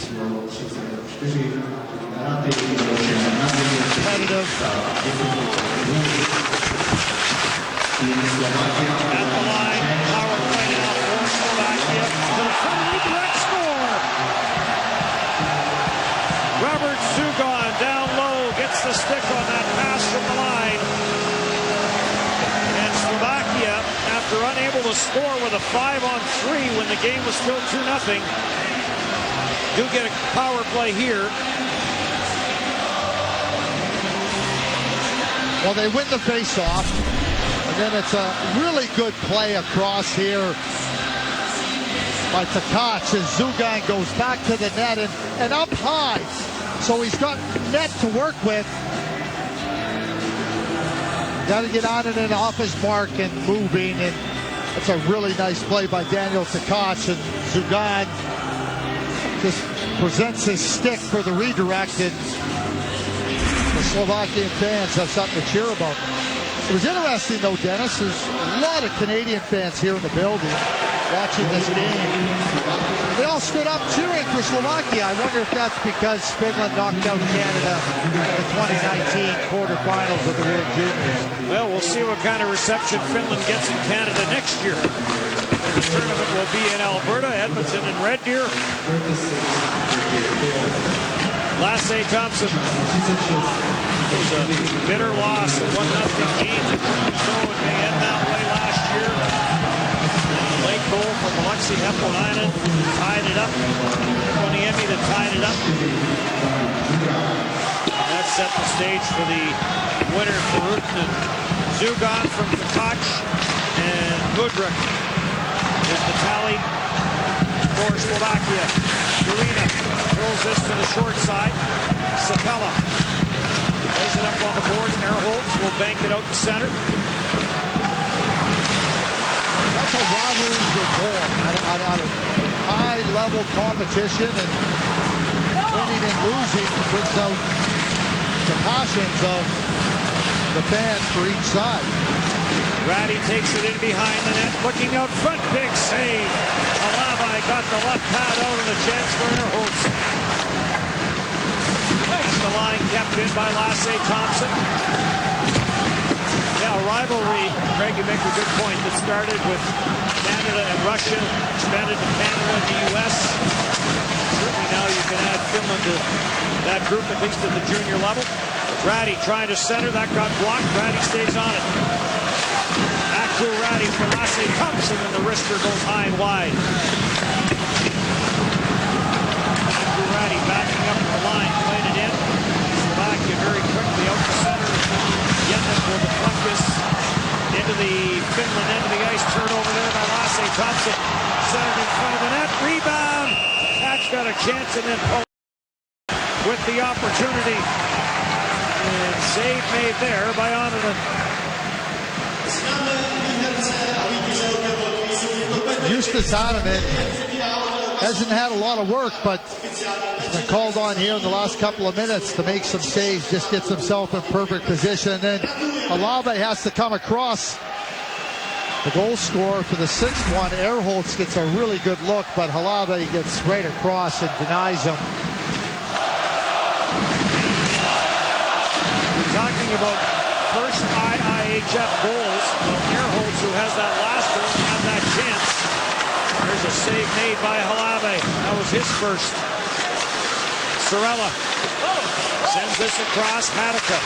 Competitive. At the line, power play now for Slovakia. To the front, redirect score. Robert Zugan down low gets the stick on that pass from the line. And Slovakia, after unable to score with a 5-on-3 when the game was still 2-0, do get a power play here. Well, they win the face-off. And then it's a really good play across here by Tkach as Zugan goes back to the net and up high. So he's got net to work with. Got to get on it and off his mark and moving. And it's a really nice play by Daniel Tkach. And Zugan just presents his stick for the redirect. And the Slovakian fans have something to cheer about. It was interesting, though, Dennis. There's a lot of Canadian fans here in the building watching this game. They all stood up cheering for Slovakia. I wonder if that's because Finland knocked out Canada in the 2019 quarterfinals of the World Juniors. Well, we'll see what kind of reception Finland gets in Canada next year. The tournament will be in Alberta, Edmonton, and Red Deer. Lasse Thompson. It was a bitter loss, a 1-0 game that Toronto may end that way last year. Late goal from Alexei Hepelainen tied it up. Koniemi that tied it up. And that set the stage for the winner for Rutten. Zugan from Tkach and Mudryk is the tally for Slovakia. Urena throws this to the short side. Sapela lays it up on the boards. Ehrholz will bank it out to center. That's a rivalry good goal out of high-level competition, and winning and losing brings out the passions of the fans for each side. Ratty takes it in behind the net, looking out front, big save. Alavai got the left pad out of the chance for Ehrholz. The line kept in by Lasse Thompson. Yeah, rivalry, Craig, you make a good point, that started with Canada and Russia, expanded to Canada and the U.S. Certainly now you can add Finland to that group, at least at the junior level. Ratty trying to center, that got blocked. Ratty stays on it. Aku Ratty for Lasse Thompson, and the wrister goes high and wide. Aku Ratty backing up the line, played it in. Slovakia very quickly out to center. Yetnik will Thompson centered in front of the net. Rebound. Patch got a chance and then Poe with the opportunity. And save made there by Onanen. Eustace Onanen hasn't had a lot of work, but he's been called on here in the last couple of minutes to make some saves, just gets himself in perfect position. And then Halave has to come across. The goal scorer for the 6-1, Ehrholz, gets a really good look, but Halave gets right across and denies him. We're talking about first IIHF goals. Ehrholz, who has that last goal, had that chance. There's a save made by Halave. That was his first. Sorella sends this across. Hadaka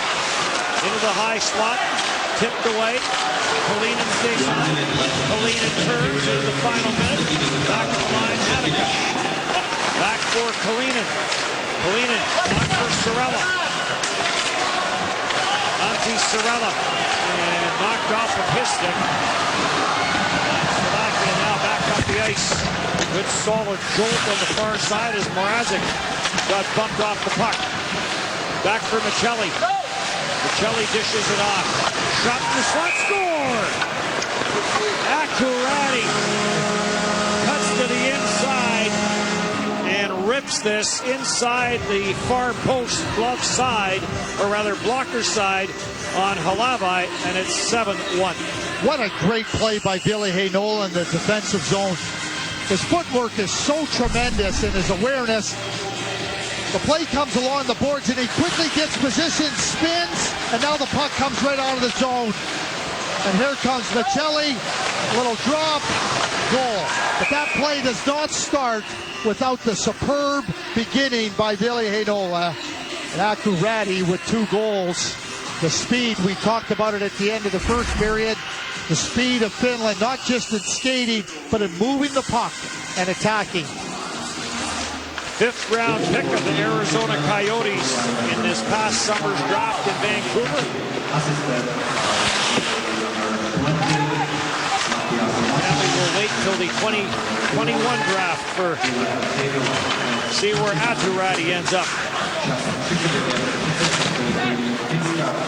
into the high slot. Tipped away. Kalinin stays on. Kalinin turns in the final minute. Back to the line. Hadaka. Back for Kalinin. Kalinin on for Sorella. Antti Sorella. And knocked off of his stick. Slovakia now back up the ice. Good solid jolt on the far side as Mrazek got bumped off the puck. Back for Michelli. Michelli dishes it off. Shot in the slot, score! Akurati cuts to the inside and rips this inside the far post glove side, or rather blocker side, on Halave, and it's 7-1. What a great play by Billy Heinola in the defensive zone. His footwork is so tremendous and his awareness. The play comes along the boards and he quickly gets position, spins, and now the puck comes right out of the zone. And here comes Michelli, little drop, goal. But that play does not start without the superb beginning by Billy Heinola. And Akurati with 2 goals. The speed, we talked about it at the end of the first period. The speed of Finland, not just in skating, but in moving the puck and attacking. 5th round pick of the Arizona Coyotes in this past summer's draft in Vancouver. And we will wait till the 2021 draft for see where Aturati ends up.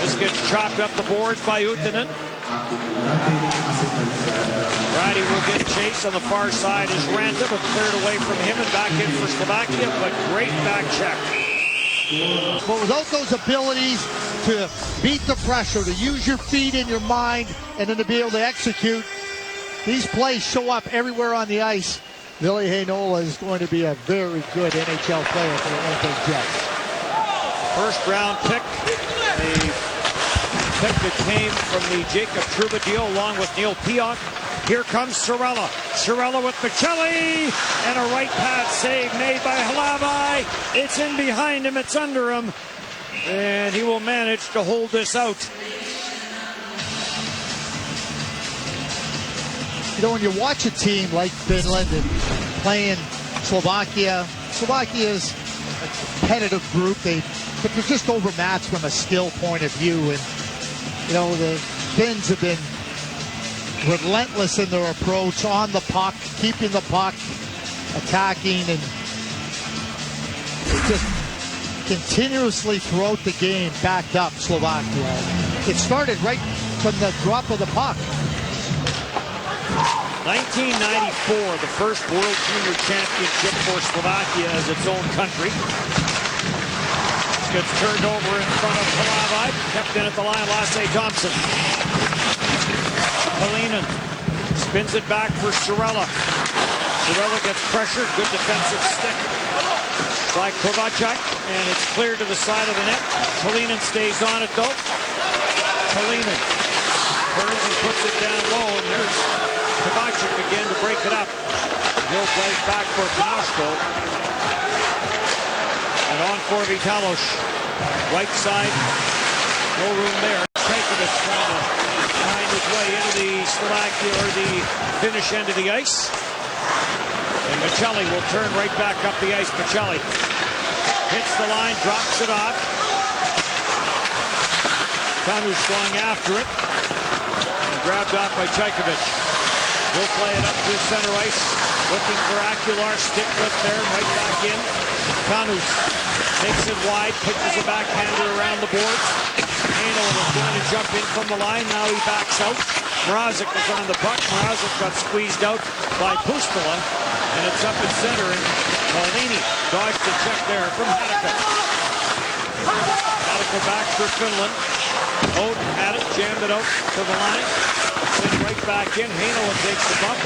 This gets chopped up the boards by Uutinen. Ratty will get chased on the far side as Ranta, but cleared away from him and back in for Slovakia, but great back check. But without those abilities to beat the pressure, to use your feet and your mind, and then to be able to execute, these plays show up everywhere on the ice. Billy Heinola is going to be a very good NHL player for the Winnipeg Jets. First round pick, the pick that came from the Jacob Trouba deal along with Neil Pionk. Here comes Sorella. Sorella with Michelli, and a right pad save made by Halave. It's in behind him, it's under him, and he will manage to hold this out. You know, when you watch a team like Finland and playing Slovakia is a competitive group, but they're just overmatched from a skill point of view. And, you know, the Finns have been relentless in their approach on the puck, keeping the puck, attacking, and just continuously throughout the game backed up Slovakia. It started right from the drop of the puck. 1994, the first World Junior Championship for Slovakia as its own country. This gets turned over in front of Halave, kept in at the line, Lasse Thompson. Kalinin spins it back for Sorella. Sorella gets pressured, good defensive stick by Kovacek, and it's cleared to the side of the net. Kalinin stays on it though. Kalinin turns and puts it down low, and there's Kovacek again to break it up. He'll play back for Panoshko. And on for Vitalos. Right side, no room there. Trying to find his way into the Slovakia, or the Finnish end of the ice. And Michelli will turn right back up the ice. Michelli hits the line, drops it off. Kanush going after it. And grabbed off by Chaykovich. He'll play it up to center ice. Looking for Aguilar. Stick lift there. Right back in. Kanus takes it wide. Pitches a backhander around the boards. Hano was going to jump in from the line. Now he backs out. Mrazek was on the puck. Mrazek got squeezed out by Pustula. And it's up at center. And Paulini dodged the check there from Hanukkah. Hanukkah back for Finland. Oden had it. Jammed it out to the line. Sent right back in. Hano takes the bump.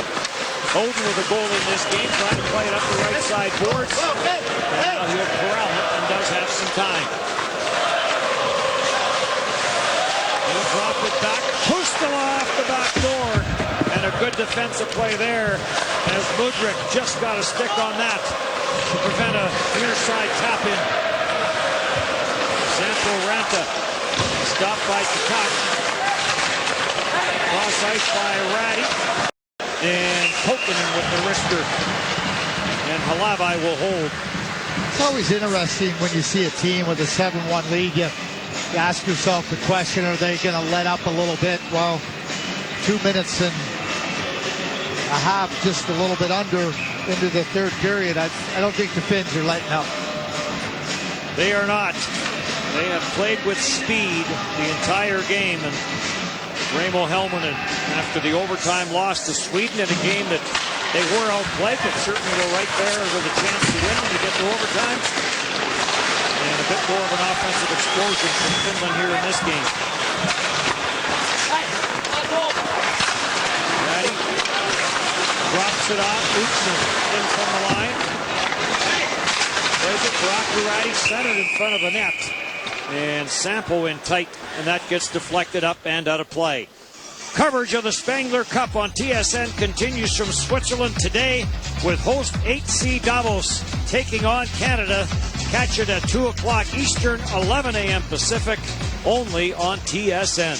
Oden with a goal in this game. Trying to play it up the right side boards. And now he'll corral it and does have some time. He'll drop it back. Pustula off the back door. And a good defensive play there as Mudryk just got a stick on that to prevent a near side tap in. Sampo Ranta stopped by Tkach. Cross ice by Ratty. And Pokonen with the wrister. And Halavai will hold. It's always interesting when you see a team with a 7-1 lead. You ask yourself the question, are they going to let up a little bit? Well, 2 minutes and a half, just a little bit under into the third period. I don't think the Finns are letting up. They are not. They have played with speed the entire game. And Raimo Helminen, after the overtime loss to Sweden in a game that they were outplayed, but certainly were right there with a chance to win when you get to overtime. And a bit more of an offensive explosion from Finland here in this game. Ratty drops it off. Utzner in from the line. Plays it for Ratty, centered in front of the net. And Sampo in tight, and that gets deflected up and out of play. Coverage of the Spengler Cup on TSN continues from Switzerland today with host 8C Davos taking on Canada. Catch it at 2 o'clock Eastern, 11 a.m. Pacific, only on TSN.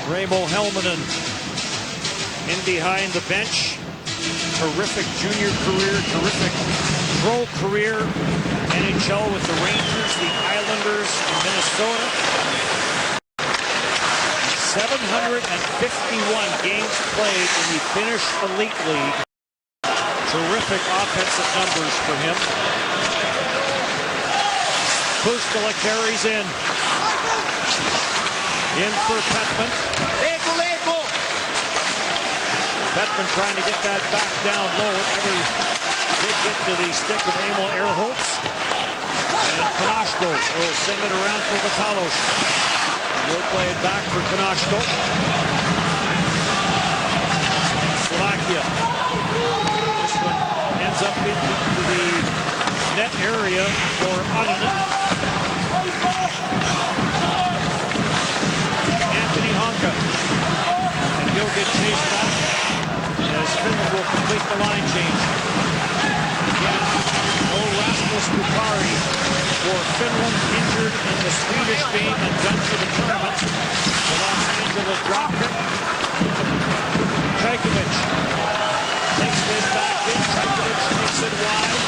Raimo Helminen in behind the bench. Terrific junior career, terrific pro career. NHL with the Rangers, the Islanders, and Minnesota. 751 games played in the Finnish Elite League. Terrific offensive numbers for him. Pustula carries in. In for Petman. Petman trying to get that back down low. Did get to the stick of Emil Ehrholtz. And Konashko will send it around for Vitalos. He'll play it back for Konashko. Slovakia. This one ends up into the net area for Onanen. Anthony Honka. And he'll get chased back as Finland will complete the line change. Again, no Rasmus Kukari for Finland, injured in the Swedish game and done for the tournament. The Los Angeles drop kick. Trajkovic takes this back in. Trajkovic takes it wide.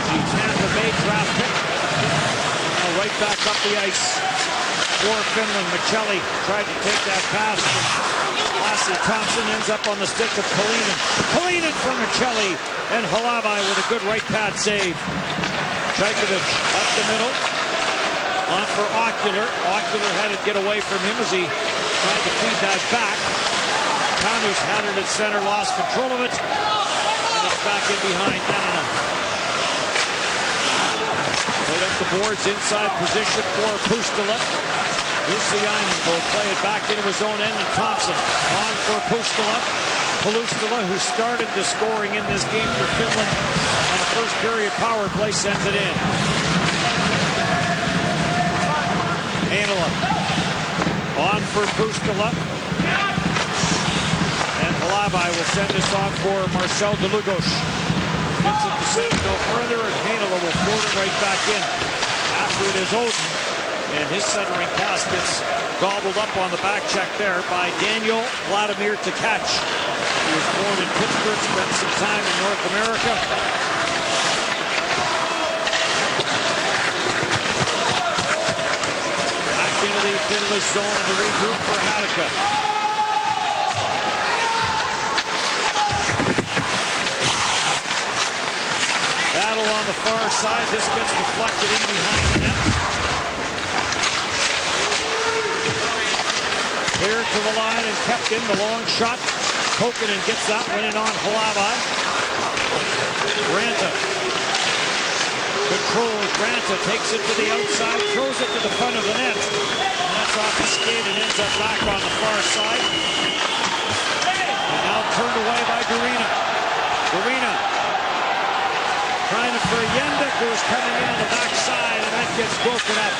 The Tampa Bay draft pick. Now right back up the ice for Finland. Michelli tried to take that pass. Lassie Thompson ends up on the stick of Kalinin. Kalinin from Michelli. And Halavai with a good right pad save. Trajkovic up the middle. On for Ocular. Ocular had to get away from him as he tried to feed that back. Kanus had it at center, lost control of it. And it's back in behind Nanana. Played up the boards, inside position for Pustula. Lucianen will play it back into his own end, and Thompson on for Pustula. Pustula, who started the scoring in this game for Finland on the first period power play, sends it in. Heinola on for Pustula. And Halavai will send this off for Marcel Delugos. Gets it to send no further, and Heinola will float it right back in. After it is Oden. And his centering pass gets gobbled up on the back check there by Daniel Vladimir Tkach. He was born in Pittsburgh, spent some time in North America. Back into the into the zone and the regroup for Hanukkah. Battle on the far side. This gets deflected in behind the net. Cleared to the line and kept in the long shot. Kokkonen gets that one in on Halabai. Ranta controls. Ranta takes it to the outside, throws it to the front of the net. And that's off the skate and ends up back on the far side. And now turned away by Durina. Durina trying for Yendek, who's coming in on the backside, and that gets broken up.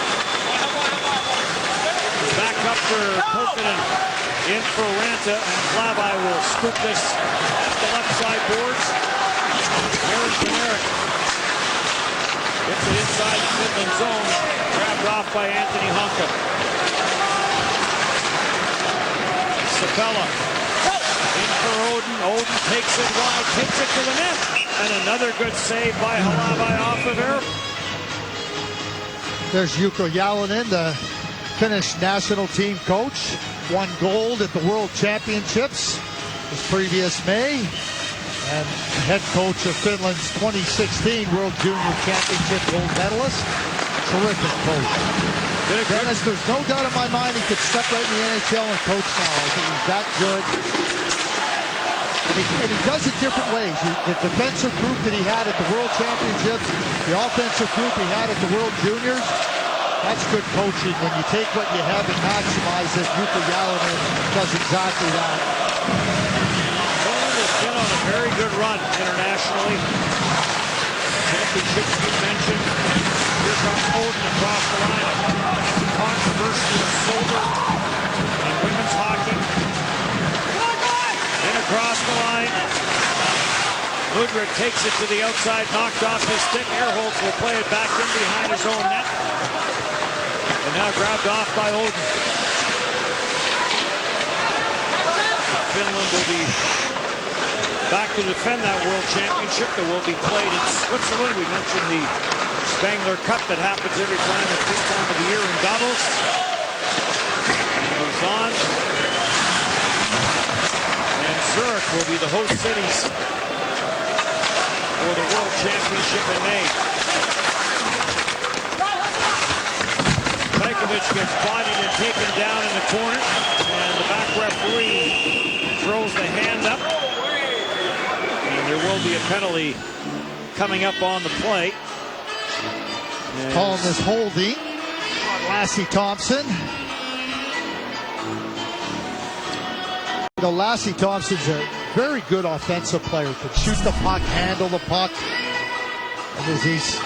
Back up for Kokkonen, in for Ranta, and Halabai will scoop this at the left side boards. Eric gets it inside the Finland zone, grabbed off by Anthony Honka. Sabella in for Oden. Oden takes it wide, takes it to the net, and another good save by Halabai off of Eric. There's Jukka Jalonen, the Finnish national team coach. Won gold at the World Championships this previous May. And head coach of Finland's 2016 World Junior Championship gold medalist. Terrific coach. Dennis, there's no doubt in my mind he could step right in the NHL and coach now. I think he's that good. And he does it different ways. The defensive group that he had at the World Championships, the offensive group he had at the World Juniors, that's good coaching. When you take what you have and maximize it, Jukka Jalonen does exactly that. Finland has been on a very good run internationally. Championships you mentioned. Here comes Oden across the line. Controversy of silver in women's hockey. In across the line. Ludwig takes it to the outside, knocked off his stick. Ehrholz will play it back in behind his own net. And now grabbed off by Oden. Finland will be back to defend that World Championship that will be played in Switzerland. We mentioned the Spangler Cup that happens every time at this time of the year in Davos. Moves on. And Zurich will be the host cities for the World Championship in May. Gets bodied and taken down in the corner, and the back referee throws the hand up, and there will be a penalty coming up on the play. Calling this holding on Lassie Thompson. You know, Lassie Thompson's a very good offensive player. Could shoot the puck, handle the puck, and as he's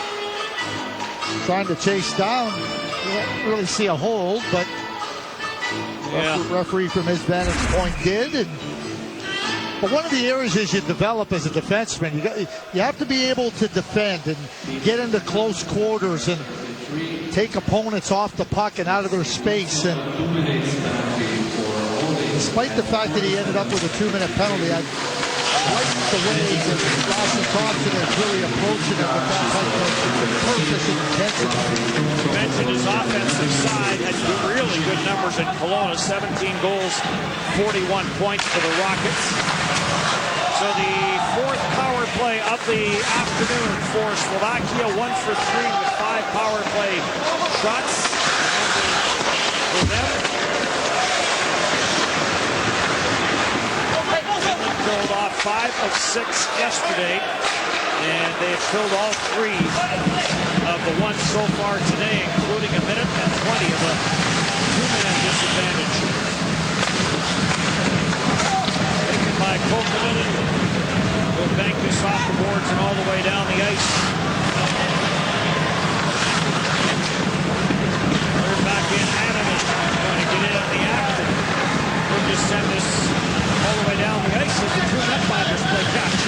trying to chase down, you don't really see a hold, but referee from his vantage point did. But one of the areas is you develop as a defenseman. You have to be able to defend and get into close quarters and take opponents off the puck and out of their space. And despite the fact that he ended up with a 2-minute penalty, I like the way that Lassie Thompson is really approaching it with that type of purpose and intensity. You mentioned his offensive side had really good numbers in Kelowna. 17 goals, 41 points for the Rockets. So the fourth power play of the afternoon for Slovakia, 1 for 3 with 5 power play shots for them. Finland killed off 5 of 6 yesterday, and they have killed all 3 of the ones so far today, including a minute and 20 of a 2-minute disadvantage. Taken by Kokkonen. Will bank this off the boards and all the way down the ice. Cleared back in. Hanneman going to get in on the action. We'll just send this all the way down the ice as the 2 netminders play catch.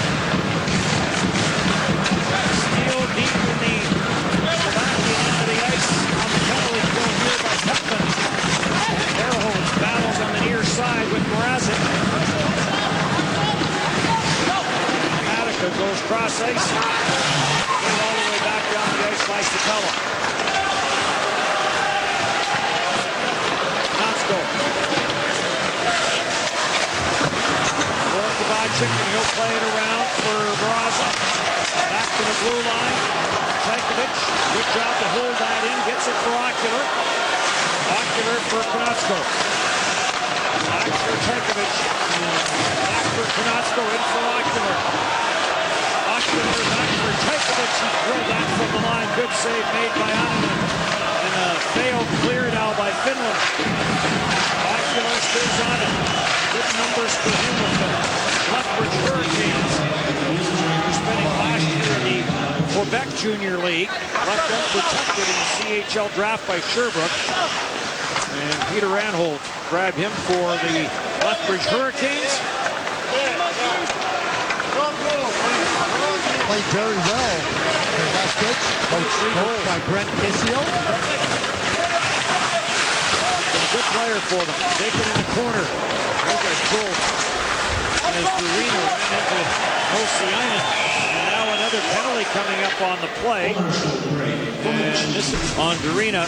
Steal deep in the Slovakian end of the ice on the penalty kill here by Pepman. Ehrholz battles on the near side with Mrazek. Goes cross ice, all the way back down the ice by Sabella. he'll play it around for Baraza. Back to the blue line. Trajkovic, good job to hold that in. Gets it for Ocular. Ocular for Konotsko. Back for Trajkovic. Back for Konotsko, in for Ocular. Ocular back for Trajkovic. He drilled that from the line. Good save made by Annunen. And a fail clear now by Finland. Ocular stays on it. Good numbers for him with the Lethbridge Hurricanes. Spending last year in the Quebec Junior League. Left unprotected in the CHL draft by Sherbrooke. And Peter Anholt grabbed him for the Lethbridge Hurricanes. Played very well. Lethbridge, coached by Brent Kissio. Good player for them. Taken in the corner. There's a goal. As Durina ran into Oceana. And now another penalty coming up on the play. And this is on Durina.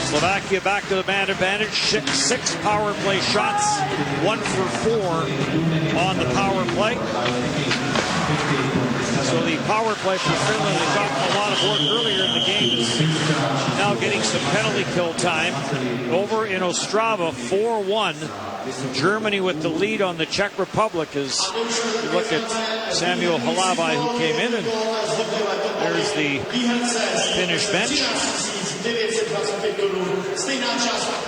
Slovakia back to the man advantage. 6 power play shots. 1 for 4 on the power play. So the power play for Finland has gotten a lot of work earlier in the game. Is now getting some penalty kill time. Over in Ostrava, 4-1. Germany with the lead on the Czech Republic as you look at Samuel Halabai who came in, and there's the Finnish bench.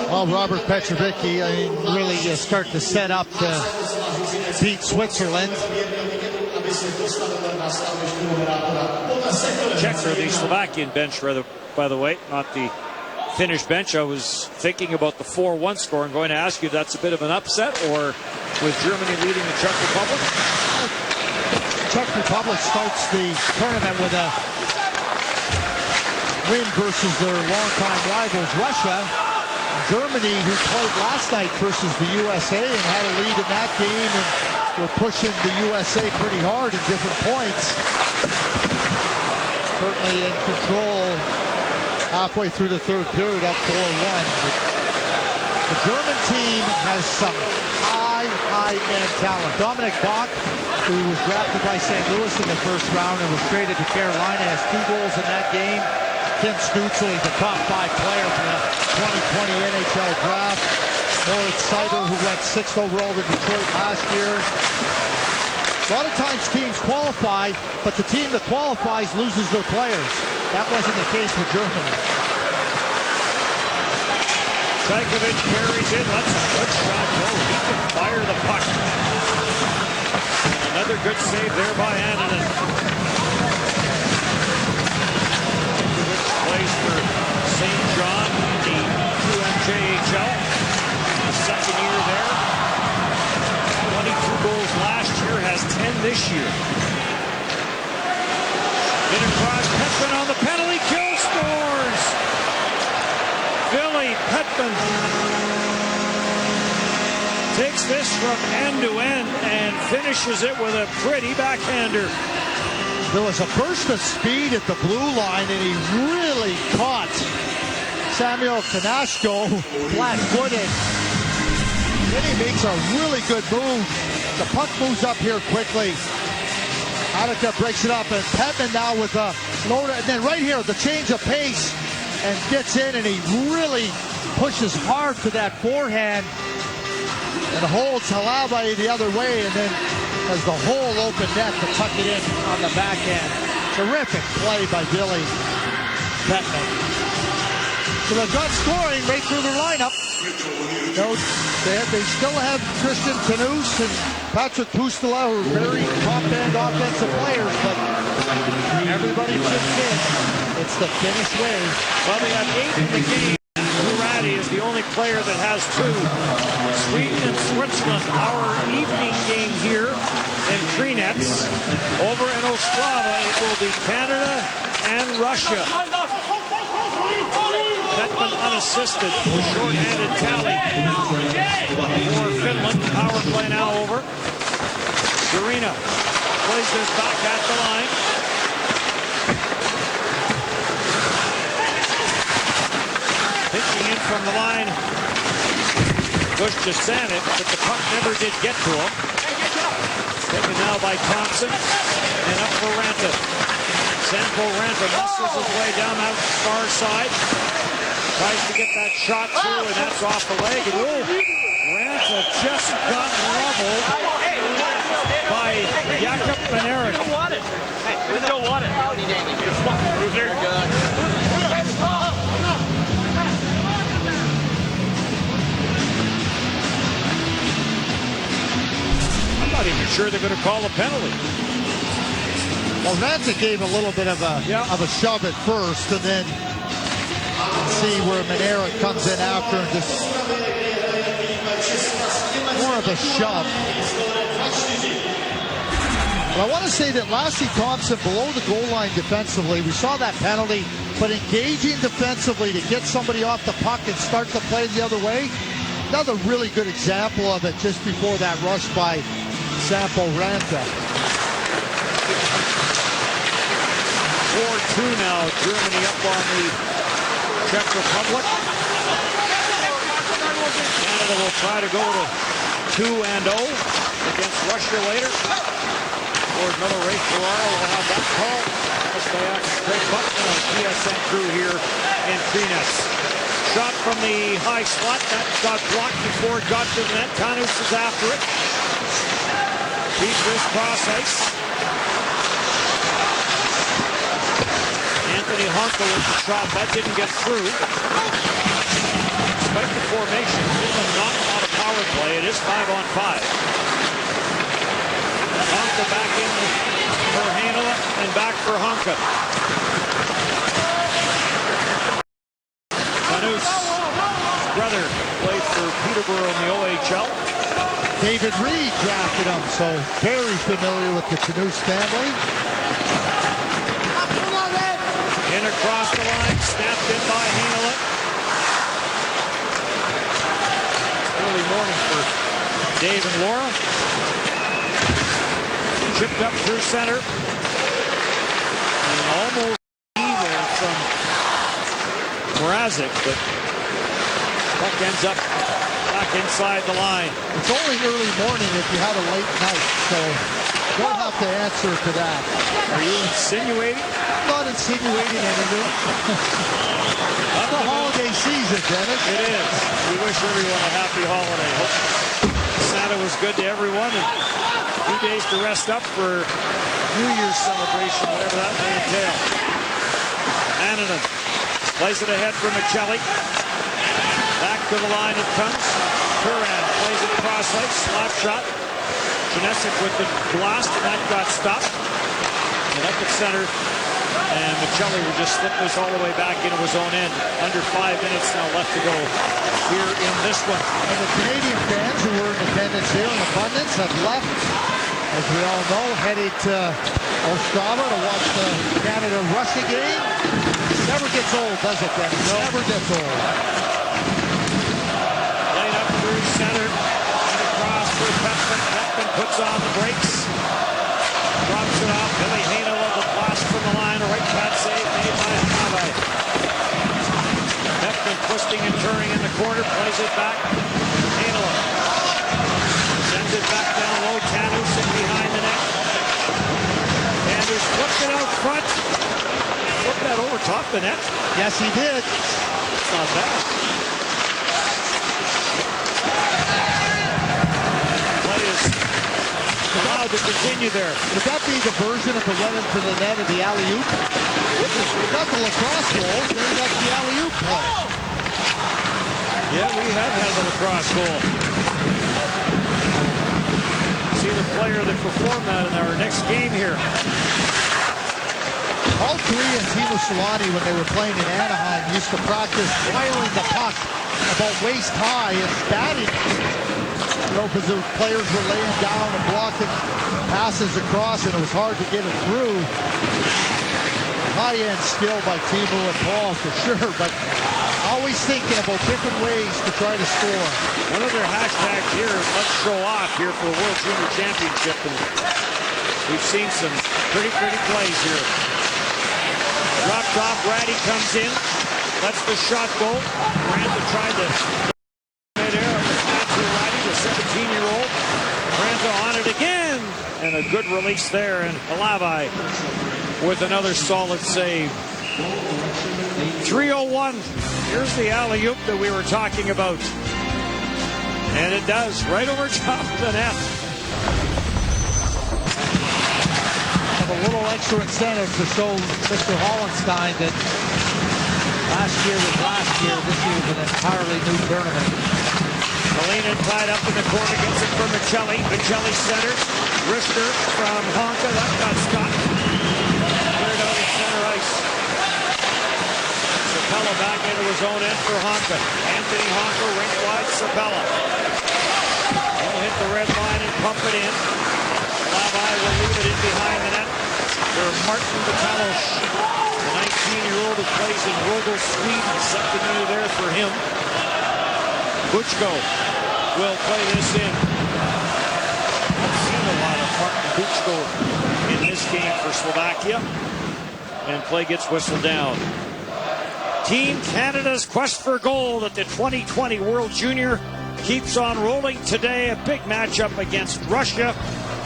Well, Robert Petrovicki, really start to set up to beat Switzerland. Czech or the Slovakian bench, rather, by the way, not the Finnish bench. I was thinking about the 4-1 score and going to ask you if that's a bit of an upset, or with Germany leading the Czech Republic? Czech Republic starts the tournament with a win versus their longtime rivals, Russia. Germany, who played last night versus the USA and had a lead in that game, and were pushing the USA pretty hard at different points. Certainly in control halfway through the third period, up 4-1. The German team has some high-end talent. Dominic Bach, who was drafted by St. Louis in the first round and was traded to Carolina, has 2 goals in that game. Tim Stützle is the top 5 player for the 2020 NHL draft. Moritz Seider, who went 6th overall to Detroit last year. A lot of times teams qualify, but the team that qualifies loses their players. That wasn't the case with Germany. Trajkovic carries in, lets a good shot go. He can fire the puck. Another good save there by Annunen. Trajkovic plays for St. John in the QMJHL. Second year there. 22 goals last year, has 10 this year. In across, Petman on the penalty kill, scores! Billy Petman takes this from end to end and finishes it with a pretty backhander. There was a burst of speed at the blue line, and he really caught Samuel Konotsko flat-footed. Then he makes a really good move. The puck moves up here quickly. Attica breaks it up, and Petman now with a load, and then right here, the change of pace, and gets in, and he really pushes hard to that forehand, and holds Halabai the other way, and then has the whole open net to tuck it in on the backhand. Terrific play by Billy Petman. So they've got scoring right through their lineup. No, they still have Christian Tanous and Patrick Pustula, who are very top-end offensive players, but everybody chips in. It's the Finnish way. Well, they have 8 in the game. Murati is the only player that has 2. Sweden and Switzerland, our evening game here in Krenets. Over in Ostrava, it will be Canada and Russia. Petman unassisted, short-handed tally for Finland. Power play now over. Durina plays this back at the line. Pitching in from the line. push to Sanek, but the puck never did get to him. Taken now by Thompson, and up for Ranta. Sampo Ranta muscles his way down that far side. Tries to get that shot through, and that's off the leg. And Ranta just got leveled by Jakub Panarin. We don't want it. Hey, we don't want it. You're good. I'm not even sure they're going to call a penalty. Well, Ranta gave a little bit of a shove at first, and then see where Monera comes in after and just more of a shove. But I want to say that Lassie Thompson below the goal line defensively, we saw that penalty, but engaging defensively to get somebody off the puck and start the play the other way, another really good example of it just before that rush by Sampo Ranta. 4-2 now, Germany up on the Czech Republic. Canada will try to go to 2-0 against Russia later. Lord Miller, Ray Ferraro will have that call. Craig Buckman on TSN crew here in Phoenix. Shot from the high slot. That got blocked before it got to the net. Kanus is after it. Beat this cross ice. Anthony Honka with the shot. That didn't get through. Despite the formation, Finland not on a power play. It is 5-on-5. Honka back in for Heinola and back for Honka. Kanus, brother, played for Peterborough in the OHL. David Reed drafted him, so very familiar with the Kanus family. In across the line, snapped in by Heinola. Early morning for Dave and Laura. Chipped up through center. And almost even from Mrazek, but puck ends up back inside the line. It's only early morning if you had a late night, so don't have to answer to that. Are you insinuating? I'm not insinuating anything. It's the holiday season, Dennis. It is. We wish everyone a happy holiday. Hope Santa was good to everyone, and a few days to rest up for New Year's celebration, whatever that may entail. Annanen plays it ahead for Michelli. Back to the line it comes. Turan plays it cross ice, slap shot. Janesic with the blast, and that got stopped. And up at center. And Michelli will just slip this all the way back into his own end. Under 5 minutes now left to go here in this one. And the Canadian fans who were in attendance here in abundance have left, as we all know, headed to Ostrava to watch the Canada-Russia game. Never gets old, does it, Dennis? No. Never gets old. Laid up through center. And across for Beckman. Beckman puts on the brakes. Drops it off. Billy Heinola, the blast from the line. A right pad save made by Hanabe. Beckman twisting and turning in the corner. Plays it back. Heinola sends it back down low. Tanus in behind the net. Tanus flipped it out front. Flipped that over top the net. Yes, he did. It's not bad. Play is allowed to continue there. Would that be the version of the run into the net of the alley-oop? We got the lacrosse goal, then we got the alley-oop play. Yeah, we have had the lacrosse goal. See the player that performed that in our next game here. All three and Timo Solani, when they were playing in Anaheim, used to practice firing the puck about waist high and batting. You know, because the players were laying down and blocking passes across, and it was hard to get it through. High-end skill by Timo and Paul, for sure, but always thinking about different ways to try to score. One of their hashtags here is let's show off here for the World Junior Championship, and we've seen some pretty plays here. Dropped off, Ratty comes in, lets the shot go. Ranta tried to mid-air, and a good release there, and Alavi with another solid save. 3:01. Here's the alley-oop that we were talking about. And it does, right over top of the net. Have a little extra incentive to show Mr. Hollenstein that last year was last year. This year is an entirely new tournament. Kalinin tied up in the corner, gets it from Michelli. Michelli centers. Rister from Honka. That got stopped. Cleared out at center ice. Sabella back into his own end for Honka. Anthony Honka, rink wide. Sabella. He'll hit the red line and pump it in. Lavi will leave it in behind the net for Martin Vitalos, the 19-year-old who plays in Rogel, Sweden. Second year there for him. Butchko will play this in. I've seen a lot of Martin Butchko in this game for Slovakia. And play gets whistled down. Team Canada's quest for gold at the 2020 World Junior keeps on rolling today. A big matchup against Russia.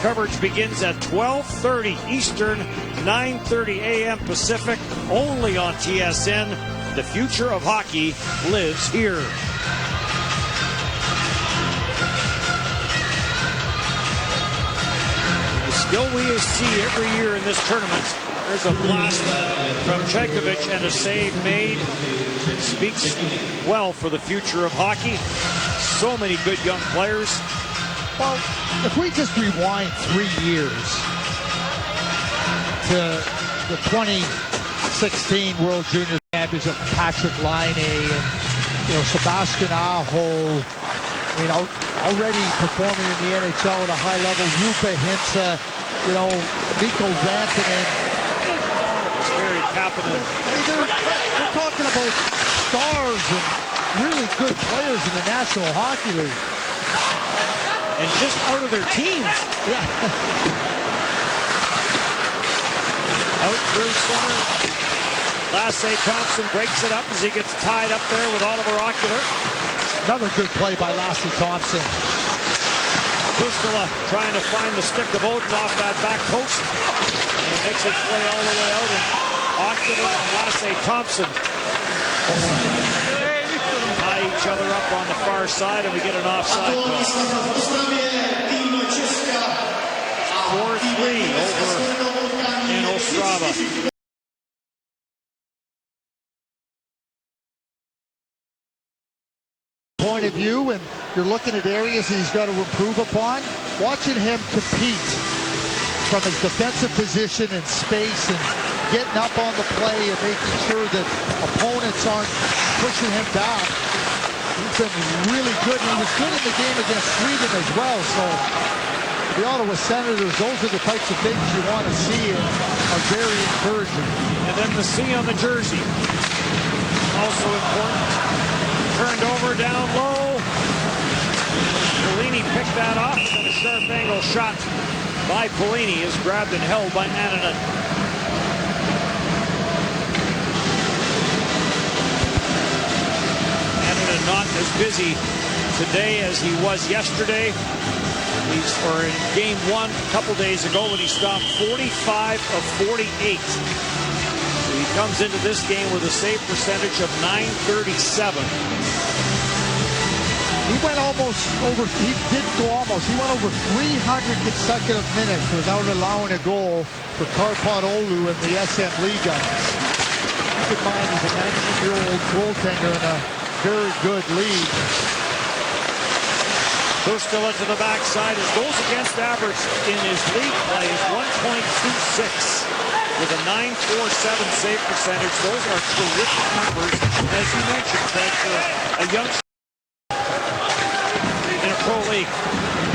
Coverage begins at 12:30 Eastern, 9:30 a.m. Pacific, only on TSN. The future of hockey lives here. The skill we see every year in this tournament. There's a blast from Chekovic and a save made. Speaks well for the future of hockey. So many good young players. Well, if we just rewind 3 years to the 2016 World Junior Championship, Patrick Laine and Sebastian Aho, already performing in the NHL at a high level. Rupa Hintsa, Mikko Rantanen. It's very Kapanen. We're talking about stars and really good players in the National Hockey League. And just out of their teams. Yeah. Out through center. Lasse Thompson breaks it up as he gets tied up there with Oliver Ocular. Another good play by Lasse Thompson. Kustula trying to find the stick of Odin off that back post. And it makes its way all the way out. And Ocular and Lasse Thompson tie each other up on the far side, and we get an offside call. 4-3 over in Ostrava. Point of view, and you're looking at areas he's got to improve upon. Watching him compete from his defensive position and space and getting up on the play and making sure that opponents aren't pushing him down. He's been really good, and he was good in the game against Sweden as well. So the Ottawa Senators, those are the types of things you want to see and are very encouraging. And then the C on the jersey, also important. Turned over down low. Polini picked that off, and then a sharp angle shot by Polini is grabbed and held by Annunen. Annunen not as busy today as he was yesterday. Or in game one a couple days ago when he stopped 45 of 48. So he comes into this game with a save percentage of .937. He went almost over, he didn't go almost, he went over 300 consecutive minutes without allowing a goal for Karpat Oulu in the SM Liga. Keep in mind he's a 19-year-old goaltender in a very good league. Kustula to the backside. His goals against average in his league play is 1.26 with a .947 save percentage. Those are terrific numbers, as you mentioned, Craig, for a young in a pro league.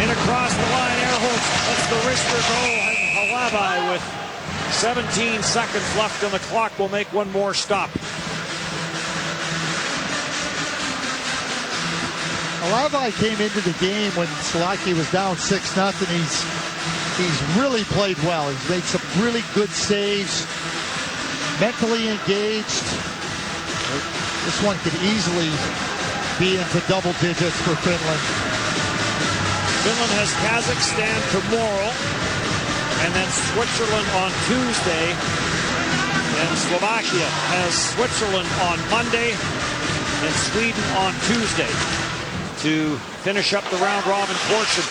In across the line, Ehrholtz lets the wrister go, and Halabai with 17 seconds left on the clock will make one more stop. Alavi came into the game when Slovakia was down 6-0. He's really played well. He's made some really good saves. Mentally engaged. This one could easily be into double digits for Finland. Finland has Kazakhstan tomorrow. and then Switzerland on Tuesday. And Slovakia has Switzerland on Monday and Sweden on Tuesday to finish up the round-robin portion.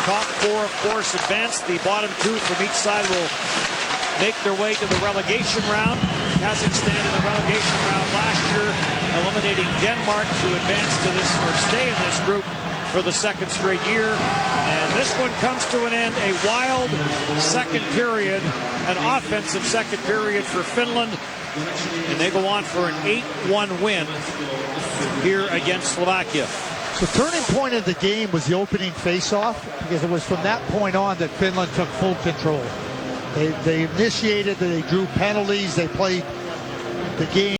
Top four, of course, advance. The bottom two from each side will make their way to the relegation round. Kazakhstan in the relegation round last year, eliminating Denmark to advance to this, or stay in this group for the second straight year. And this one comes to an end. A wild second period, an offensive second period for Finland. And they go on for an 8-1 win here against Slovakia. The turning point of the game was the opening face-off, because it was from that point on that Finland took full control. They initiated, they drew penalties, they played the game.